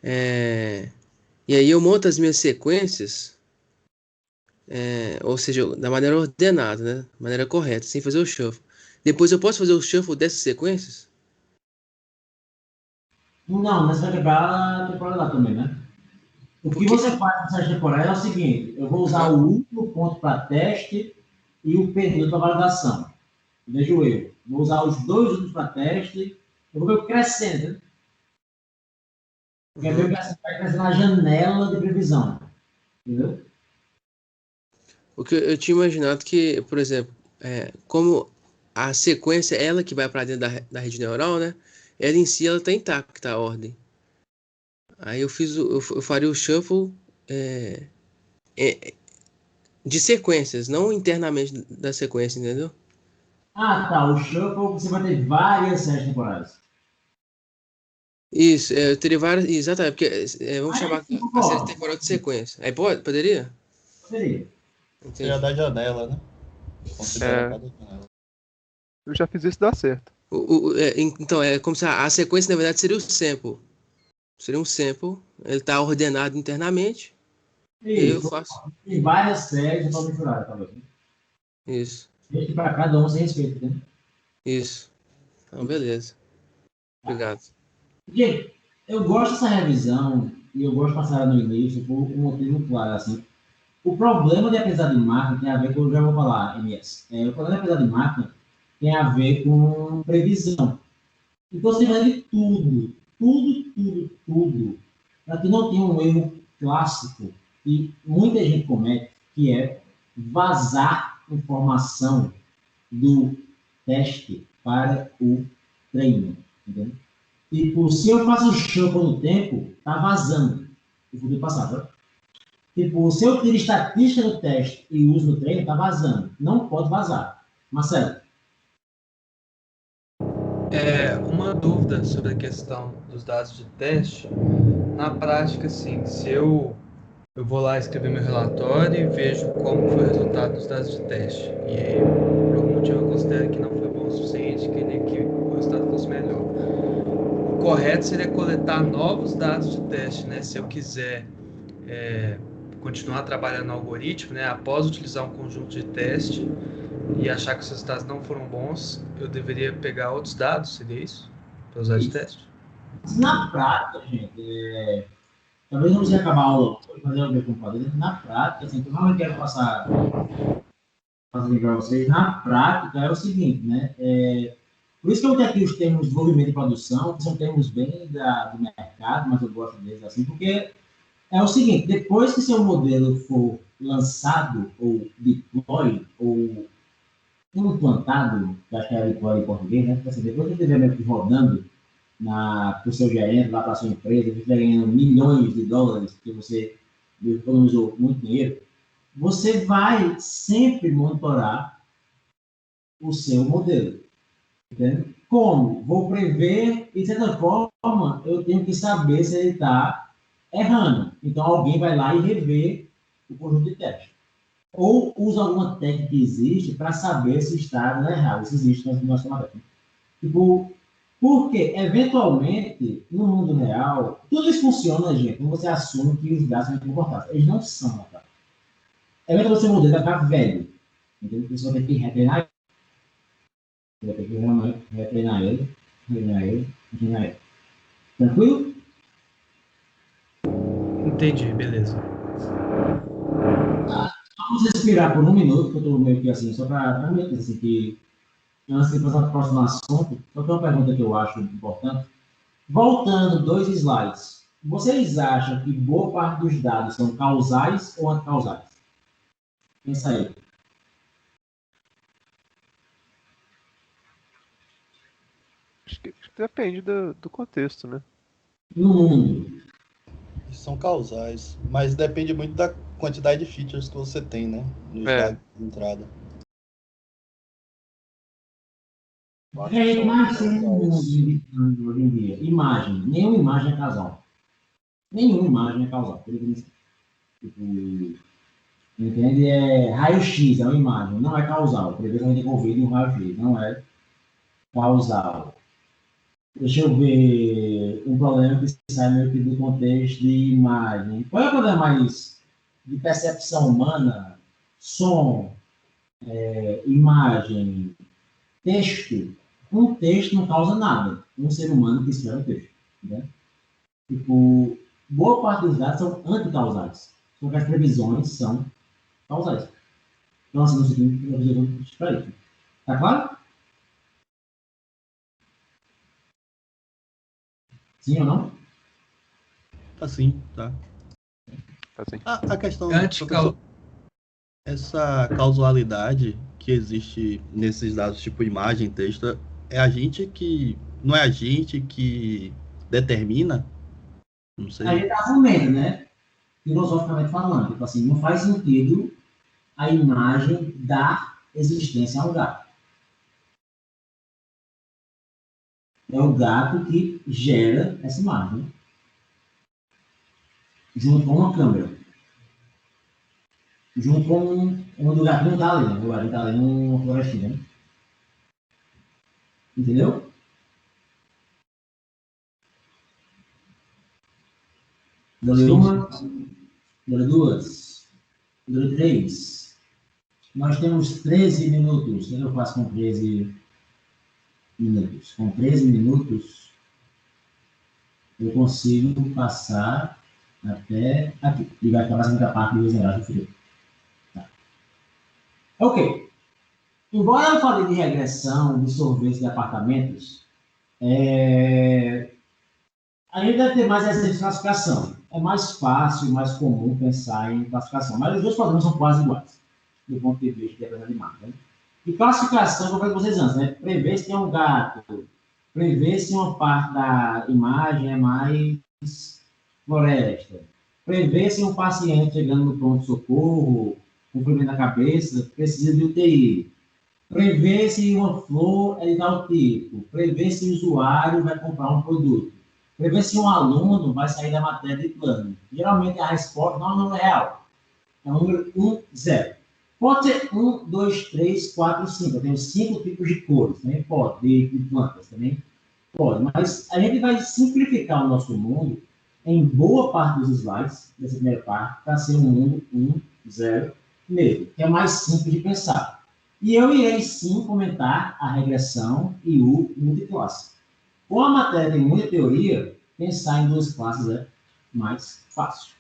Speaker 11: E aí eu monto as minhas sequências, ou seja, da maneira ordenada, né? Da maneira correta, sem fazer o shuffle. Depois eu posso fazer o shuffle dessas sequências?
Speaker 1: Não, mas vai quebrar a temporada também, né? O que você faz na série temporal é o seguinte, eu vou usar o último ponto para teste e o período para validação. Veja o erro. Vou usar os dois últimos para teste, eu vou ver crescendo, né? Quer ver que vai crescer na janela de previsão. Entendeu?
Speaker 11: Porque eu tinha imaginado que, por exemplo, como a sequência é ela que vai para dentro da rede neural, né? Ela em si, ela está intacta, a ordem. Aí eu faria o shuffle de sequências, não internamente da sequência, entendeu?
Speaker 1: Tá. O shuffle, você vai ter várias séries temporais.
Speaker 11: Isso, eu teria várias. Exatamente, porque vamos chamar a série temporal de sequência. Aí poderia?
Speaker 1: Poderia.
Speaker 9: Seria da janela, né? Considera cada janela.
Speaker 8: Eu já fiz isso e dá certo.
Speaker 11: Então, é como se a sequência, na verdade, seria o sample. Seria um sample, ele está ordenado internamente, e aí eu
Speaker 1: Isso.
Speaker 11: faço.
Speaker 1: Tem várias séries para misturar, talvez.
Speaker 11: Isso,
Speaker 1: Deixa para cada um sem respeito, né?
Speaker 11: isso. Então, beleza. Obrigado.
Speaker 1: Gente, eu gosto dessa revisão e eu gosto de passar ela no início por um motivo claro, assim. O problema de aprendizado de máquina tem a ver com, eu já vou falar, MS. O problema de aprendizado de máquina tem a ver com previsão. Então, você vai de tudo, para que não tenha um erro clássico que muita gente comete, que é vazar informação do teste para o treino. Entendeu? Tipo, se eu faço shuffle no tempo, tá vazando o futuro passado. Tipo, se eu tiro estatística no teste e uso no treino, tá vazando. Não pode vazar. Marcelo.
Speaker 10: Uma dúvida sobre a questão dos dados de teste. Na prática, assim, se eu vou lá escrever meu relatório e vejo como foi o resultado dos dados de teste, e aí, por algum motivo, eu considero que não foi bom o suficiente, queria que o resultado fosse melhor. O correto seria coletar novos dados de teste, né? Se eu quiser continuar trabalhando no algoritmo, né? Após utilizar um conjunto de teste e achar que os resultados não foram bons, eu deveria pegar outros dados, seria isso? Para usar de teste?
Speaker 1: Na prática, gente, talvez não precise acabar a aula hoje, mas eu ver como fazer. Na prática, assim, que eu realmente quero passar para vocês, na prática é o seguinte, né? Por isso que eu tenho aqui os termos de desenvolvimento e produção, que são termos bem do mercado, mas eu gosto deles assim, porque é o seguinte, depois que seu modelo for lançado, ou deploy, ou implantado, que acho que é deploy em português, né? Porque, assim, depois que estiver meio que rodando para o seu gerente, lá para a sua empresa, você estiver ganhando milhões de dólares, porque você economizou muito dinheiro, você vai sempre monitorar o seu modelo. Entende? Como? Vou prever, e de certa forma, eu tenho que saber se ele está errando. Então, alguém vai lá e rever o conjunto de testes. Ou usa alguma técnica que existe para saber se está errado. Isso existe na nossa técnica. Tipo, porque, eventualmente, no mundo real, tudo isso funciona, gente, quando você assume que os dados são muito importantes. Eles não são, tá? Eventualmente, seu modelo vai ficar velho. Entendeu? Você vai ter que retreinar ele. Você vai ter que realmente retreinar ele. Tranquilo?
Speaker 10: Entendi, beleza.
Speaker 1: Vamos respirar por um minuto, que eu estou meio que assim, só para meio que assim, que antes de passar para o próximo assunto, só tem uma pergunta que eu acho importante. Voltando 2 slides, vocês acham que boa parte dos dados são causais ou anticausais? Pensa aí.
Speaker 8: Acho que depende do contexto, né?
Speaker 1: No mundo.
Speaker 9: São causais, mas depende muito da quantidade de features que você tem, né? Nos dados de entrada.
Speaker 1: Hoje em dia, imagem. Nenhuma imagem é causal. Nenhuma imagem é causal. Tipo, entende? Raio-x é uma imagem, não é causal. Previsão de envolvido em um raio-x, não é causal. Deixa eu ver um problema que sai meio que do contexto de imagem. Qual é o problema mais de percepção humana? Som, imagem, texto. Um texto não causa nada. Um ser humano que escreve um texto. Né? Tipo, boa parte dos dados são anticausais. Só que as previsões são causais. Então, assim, no seguinte, eu vou para isso. Tá claro? Sim ou não?
Speaker 9: Assim, tá.
Speaker 8: Assim.
Speaker 9: A questão,
Speaker 10: Anticausal.
Speaker 9: essa causalidade que existe nesses dados, tipo imagem, texto, não é a gente que determina? Não sei.
Speaker 1: A gente argumenta, né? Filosoficamente falando. Tipo assim, não faz sentido a imagem dar existência ao gato. É o gato que gera essa imagem. Junto com uma câmera. Junto com onde o gato não está ali, né? O gato está ali numa florestinha. Né? Entendeu? Modelo 1, modelo 2, modelo 3. Nós temos 13 minutos. O que eu faço com 13 minutos? Com 13 minutos, eu consigo passar até aqui. E vai ficar basicamente a parte do desenrasque frio. Tá. Ok. Embora eu falei de regressão, de sorvete de apartamentos, a gente deve ter mais essa de classificação. É mais fácil, mais comum pensar em classificação. Mas os dois problemas são quase iguais, do ponto de vista de dependência de marca. Né? E classificação, eu falei com vocês antes, né? Prever se tem um gato, prever se uma parte da imagem é mais floresta, prever se um paciente chegando no pronto-socorro, com ferimento na cabeça, precisa de UTI, prever se uma flor é de tal tipo, prever se o usuário vai comprar um produto, prever se um aluno vai sair da matéria de plano. Geralmente a resposta não é um número real, é um número 1, 0. Pode ser 1, 2, 3, 4, 5. Eu tenho 5 tipos de cores, também pode, de plantas, também pode. Mas a gente vai simplificar o nosso mundo em boa parte dos slides, dessa primeira parte, para ser um mundo 1, 0 mesmo, que é mais simples de pensar. E eu irei sim comentar a regressão e o multiclasse. Com a matéria tem muita teoria, pensar em duas classes é mais fácil.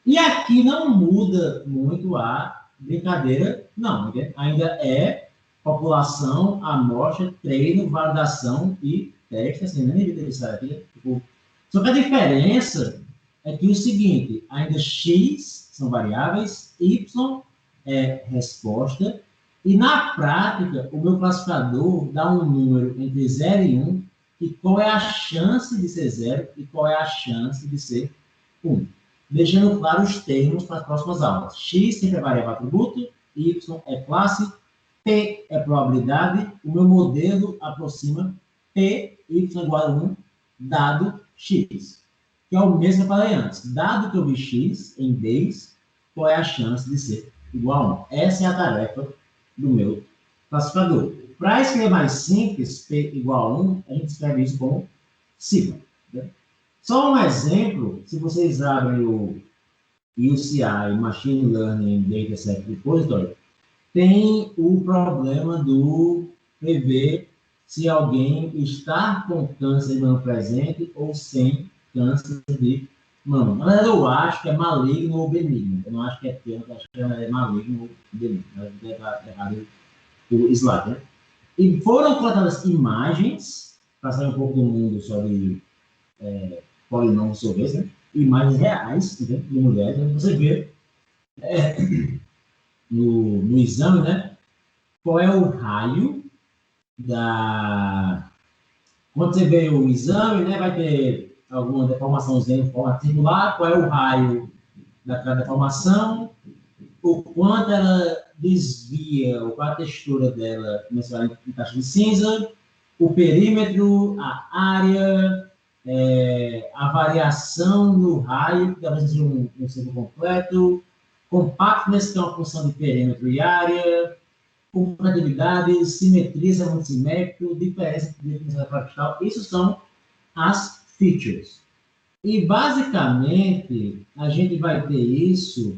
Speaker 1: E aqui não muda muito a brincadeira, não. Ainda é população, amostra, treino, validação e teste. Assim, nem devia ter isso aqui. Tipo, só que a diferença é que o seguinte, ainda X são variáveis, Y é resposta, e na prática, o meu classificador dá um número entre 0 e 1, e qual é a chance de ser 0 e qual é a chance de ser 1. Deixando claro os termos para as próximas aulas. X sempre é variável atributo, Y é classe, P é probabilidade, o meu modelo aproxima P, Y igual a 1, dado X. Que é o mesmo que eu falei antes. Dado que eu vi X em vez, qual é a chance de ser igual a 1? Essa é a tarefa do meu classificador. Para escrever mais simples, P igual a 1, a gente escreve isso como sigma. Né? Só um exemplo, se vocês abrem o UCI, Machine Learning Dataset Repository, tem o problema do prever se alguém está com câncer de mama presente ou sem câncer de mama. Na verdade, eu acho que é maligno ou benigno. Eu não acho que é termo, eu acho que é maligno ou benigno. Deve estar errado o slide, né? E foram coletadas imagens, para sair um pouco do mundo sobre polinômios sorvetes, né? Imagens reais, entendeu? De mulheres, né? Você vê no exame, né? Qual é o raio da... Quando você vê o exame, né? Vai ter alguma deformaçãozinha em forma circular, qual é o raio daquela deformação, o quanto ela desvia, qual a textura dela, mencionada em taxa de cinza, o perímetro, a área, a variação no raio, que talvez seja um círculo completo, compactness, que é uma função de perímetro e área, compatibilidade, simetria, se é muito simétrico, diferença de definição fractal, isso são as features. E, basicamente, a gente vai ter isso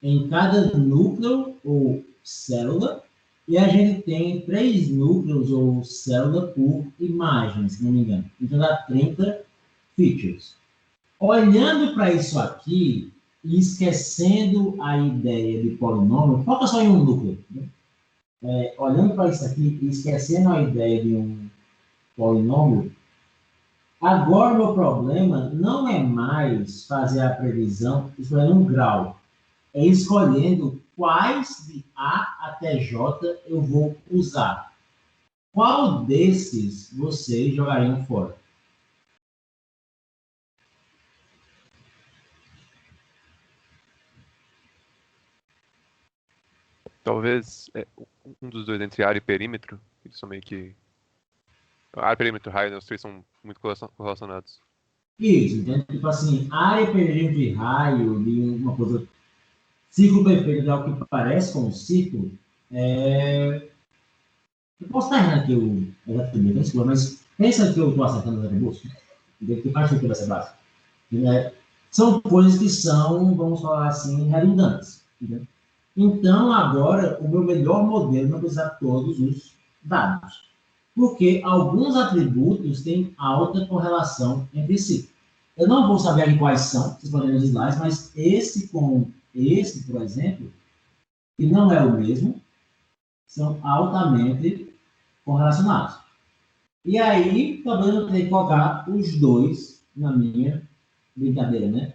Speaker 1: em cada núcleo ou célula, e a gente tem 3 núcleos ou célula por imagem, se não me engano. Então, dá 30 features. Olhando para isso aqui, e esquecendo a ideia de polinômio, foca só em um núcleo. Né? Olhando para isso aqui e esquecendo a ideia de um polinômio, agora o meu problema não é mais fazer a previsão escolhendo um grau, é escolhendo quais de A até J eu vou usar. Qual desses vocês jogariam fora?
Speaker 8: Talvez um dos dois entre área e perímetro. Eles são meio que... Área, perímetro e raio, né? Os três são muito correlacionados.
Speaker 1: Isso, então, tipo assim, área, perímetro e raio de uma coisa... Círculo perfeito é algo que parece com um círculo. Eu posso estar errando aqui os atributos, desculpa, mas pensa que eu estou acertando os atributos, que eu acho que vai ser básico. São coisas que são, vamos falar assim, redundantes. Entendeu? Então, agora, o meu melhor modelo não precisa de todos os dados, porque alguns atributos têm alta correlação entre si. Eu não vou saber aqui quais são, vocês podem ver nos slides, mas esse com esse, por exemplo, que não é o mesmo, são altamente correlacionados. E aí, talvez eu tenha que colocar os dois na minha brincadeira, né?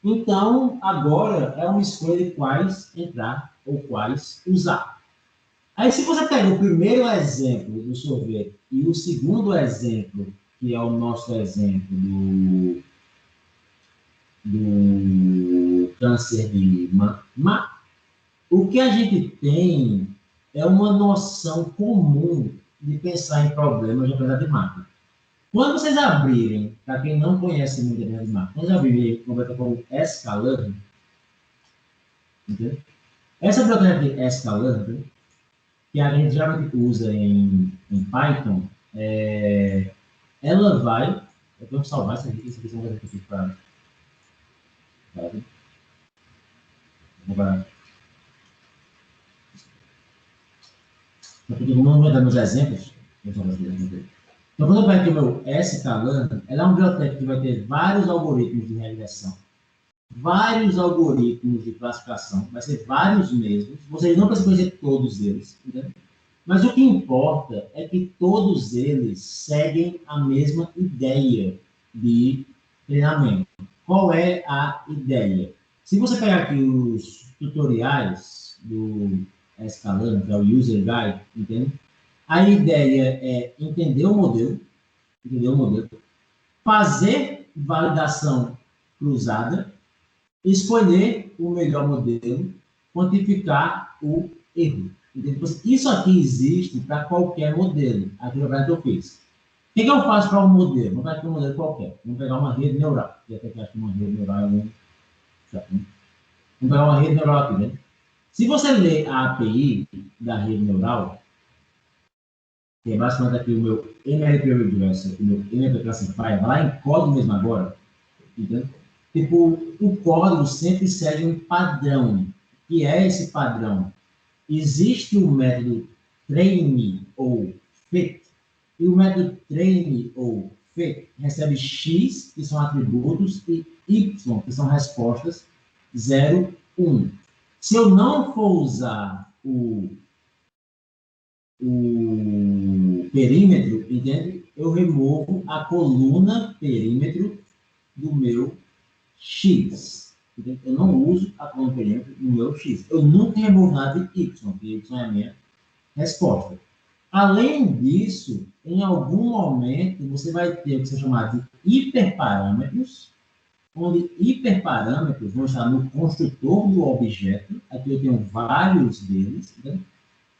Speaker 1: Então, agora é uma escolha de quais entrar ou quais usar. Aí, se você pega o primeiro exemplo do sorvete e o segundo exemplo, que é o nosso exemplo do câncer de mama, o que a gente tem é uma noção comum de pensar em problemas de aprendizagem de máquina. Quando vocês abrirem, para quem não conhece muito a aprendizagem de máquina, quando vocês abrirem conversa com sklearn, entendeu? Essa biblioteca de sklearn, que a gente geralmente usa em Python, ela vai... Eu tenho que salvar isso aqui, é uma coisa que eu fiz para... Não vou dar meus exemplos. Então, quando eu pego aqui o meu sklearn, ela é uma biblioteca que vai ter vários algoritmos de regressão, vários algoritmos de classificação, vai ser vários mesmos. Vocês não precisam conhecer todos eles, entendeu? Mas o que importa é que todos eles seguem a mesma ideia de treinamento. Qual é a ideia? Se você pegar aqui os tutoriais do sklearn, que é o User Guide, entende? A ideia é entender o modelo, fazer validação cruzada, escolher o melhor modelo, quantificar o erro. Entendeu? Isso aqui existe para qualquer modelo. Aqui no que eu fiz. O que eu faço para um modelo? Vamos pegar aqui um modelo qualquer. Vamos pegar uma rede neural. Eu até acho que uma rede neural é um... Vamos pegar uma rede neural aqui, né? Se você ler a API da rede neural, que é basicamente aqui o meu NLP Regressor, o meu NLP Classifier, vai lá em código mesmo agora, entendeu? Tipo, o código sempre segue um padrão. Que é esse padrão? Existe o método train ou fit, e o método train ou fit recebe x, que são atributos, e y, que são respostas 0, 1. Se eu não for usar o perímetro, entende? Eu removo a coluna perímetro do meu x. Entende? Eu não uso a coluna perímetro do meu x. Eu nunca removo nada de y, porque y é a minha resposta. Além disso, em algum momento, você vai ter o que se chama de hiperparâmetros, onde hiperparâmetros vão estar no construtor do objeto. Aqui eu tenho vários deles. Entende?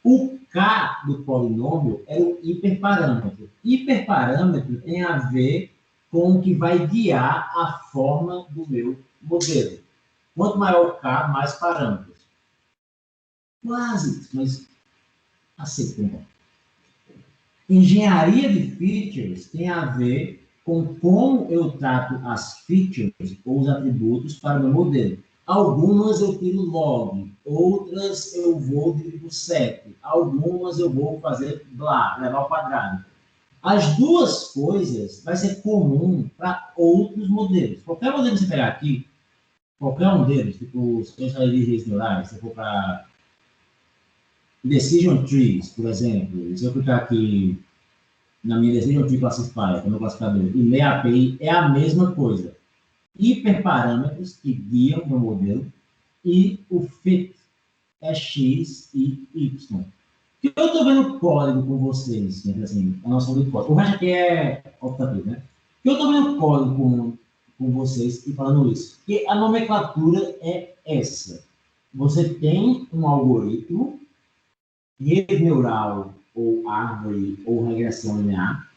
Speaker 1: O K do polinômio é o hiperparâmetro. Hiperparâmetro tem a ver com o que vai guiar a forma do meu modelo. Quanto maior o K, mais parâmetros. Quase, mas aceito. Engenharia de features tem a ver com como eu trato as features ou os atributos para o meu modelo. Algumas eu tiro log, outras eu vou dividir por 7, algumas eu vou fazer blá, levar ao quadrado. As duas coisas vai ser comum para outros modelos. Qualquer modelo que você pegar aqui, qualquer um deles, tipo, se eu sair de redes neurais, se eu for para Decision Trees, por exemplo, se eu clicar aqui na minha Decision Tree Classifier, que é o meu classificador, e ler a API, é a mesma coisa. Hiperparâmetros que guiam o meu modelo e o fit é x e y. Eu estou vendo código com vocês, assim, a noção do código. O resto aqui é optativo, né? Eu estou vendo código com vocês e falando isso. Porque a nomenclatura é essa. Você tem um algoritmo, rede neural, ou árvore, ou regressão linear.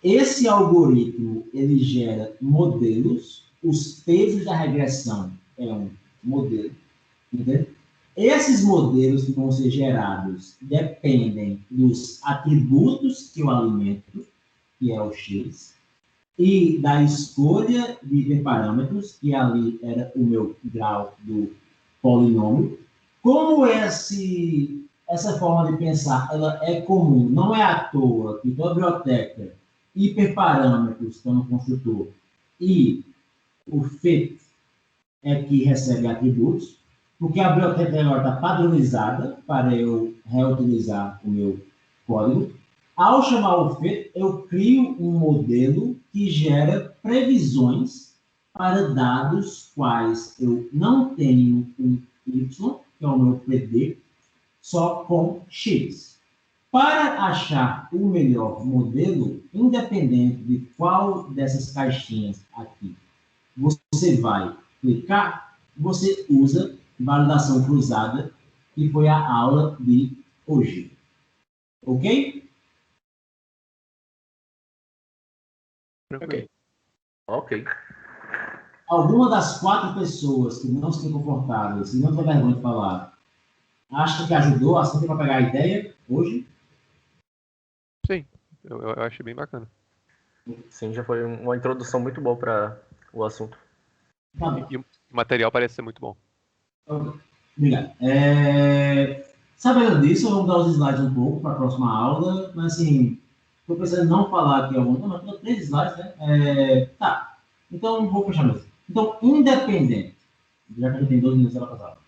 Speaker 1: Esse algoritmo, ele gera modelos. Os pesos da regressão é um modelo, entendeu? Esses modelos que vão ser gerados dependem dos atributos que eu alimento, que é o X, e da escolha de hiperparâmetros, que ali era o meu grau do polinômio. Como essa forma de pensar ela é comum, não é à toa que toda biblioteca, hiperparâmetros estão no construtor e o fit é que recebe atributos, porque a biblioteca agora está padronizada para eu reutilizar o meu código. Ao chamar o fit, eu crio um modelo que gera previsões para dados quais eu não tenho um Y, que é o meu PD, só com X. Para achar o melhor modelo, independente de qual dessas caixinhas aqui você vai clicar, você usa validação cruzada, que foi a aula de hoje. Ok?
Speaker 5: Ok.
Speaker 1: Alguma das 4 pessoas que não se confortáveis, se não tem vergonha de falar, acha que ajudou assim para pegar a ideia hoje?
Speaker 8: Sim, eu achei bem bacana.
Speaker 5: Sim, já foi uma introdução muito boa para o assunto.
Speaker 1: Tá bom.
Speaker 8: E o material parece ser muito bom.
Speaker 1: Ok. Obrigado. Sabendo disso, vamos dar os slides um pouco para a próxima aula, mas assim, estou pensando em não falar aqui algum, mas tem 3 slides, né? Tá, então vou fechar mesmo. Então, independente, já que a gente tem 2 minutos para passar,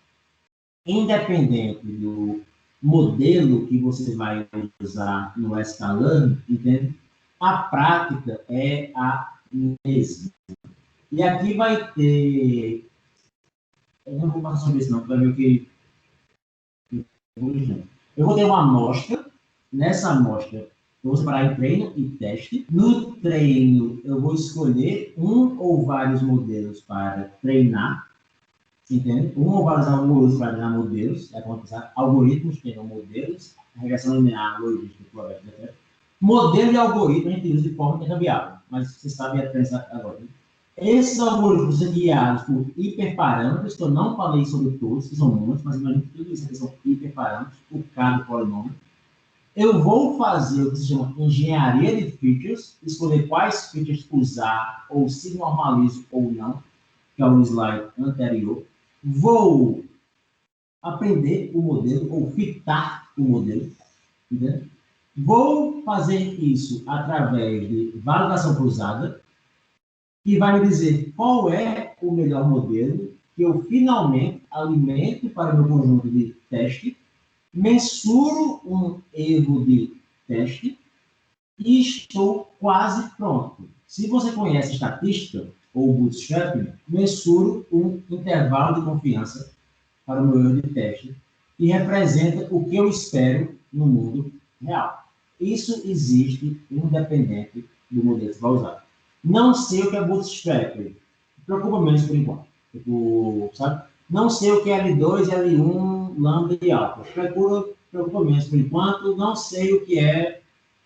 Speaker 1: independente do modelo que você vai usar no sklearn, entende? A prática é a mesma. E aqui vai ter... Eu não vou passar sobre isso, não, para ver o que... Eu vou ter uma amostra. Nessa amostra, eu vou separar em treino e teste. No treino, eu vou escolher um ou vários modelos para treinar. Entende? Um ou vários algoritmos para treinar modelos. É como pensar, algoritmos treinam modelos. Regressão linear, algoritmo, etc. Modelo e algoritmo a gente usa de forma intercambiável. Mas você sabe a diferença agora. Né? Esses algoritmos são guiados por hiperparâmetros, que eu não falei sobre todos, que são muitos, mas imagino que tudo isso aqui são hiperparâmetros, por cada polinômio. Eu vou fazer o que se chama engenharia de features, escolher quais features usar, ou se normalizo ou não, que é o slide anterior. Vou aprender o modelo, ou fitar o modelo. Entendeu? Vou fazer isso através de validação cruzada, que vai me dizer qual é o melhor modelo que eu finalmente alimento para o meu conjunto de teste, mensuro um erro de teste e estou quase pronto. Se você conhece estatística ou bootstrapping, mensuro um intervalo de confiança para o meu erro de teste que representa o que eu espero no mundo real. Isso existe independente do modelo que você vai usar. Não sei o que é bootstrap. Preocupa menos por enquanto. Sabe? Não sei o que é L2, L1, lambda e alfa. Preocupa menos por enquanto. Não sei o que é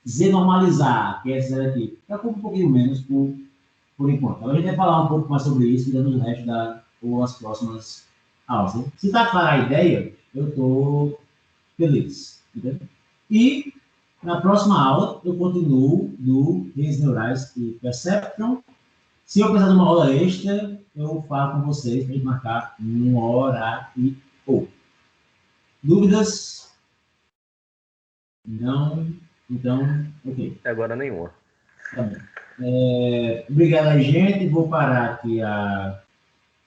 Speaker 1: Z-normalizar, que é esse aqui. Preocupa um pouquinho menos por enquanto. Agora a gente vai falar um pouco mais sobre isso dentro do resto das próximas aulas. Né? Se está clara a ideia, eu estou feliz. Entendeu? E na próxima aula, eu continuo do redes neurais e perception. Se eu precisar de uma aula extra, eu falo com vocês para a gente marcar um horário. Dúvidas? Não? Então, ok.
Speaker 5: Agora nenhuma.
Speaker 1: Tá bem. Obrigado aí, gente. Vou parar aqui a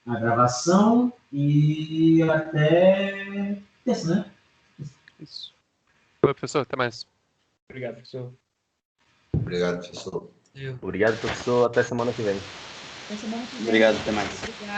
Speaker 1: gravação e até terça, né?
Speaker 8: Isso. Oi, professor. Até mais.
Speaker 4: Obrigado, professor.
Speaker 9: Obrigado, professor.
Speaker 5: Obrigado, professor. Até semana que vem.
Speaker 7: Até semana que vem.
Speaker 9: Obrigado, até mais.
Speaker 7: Obrigada.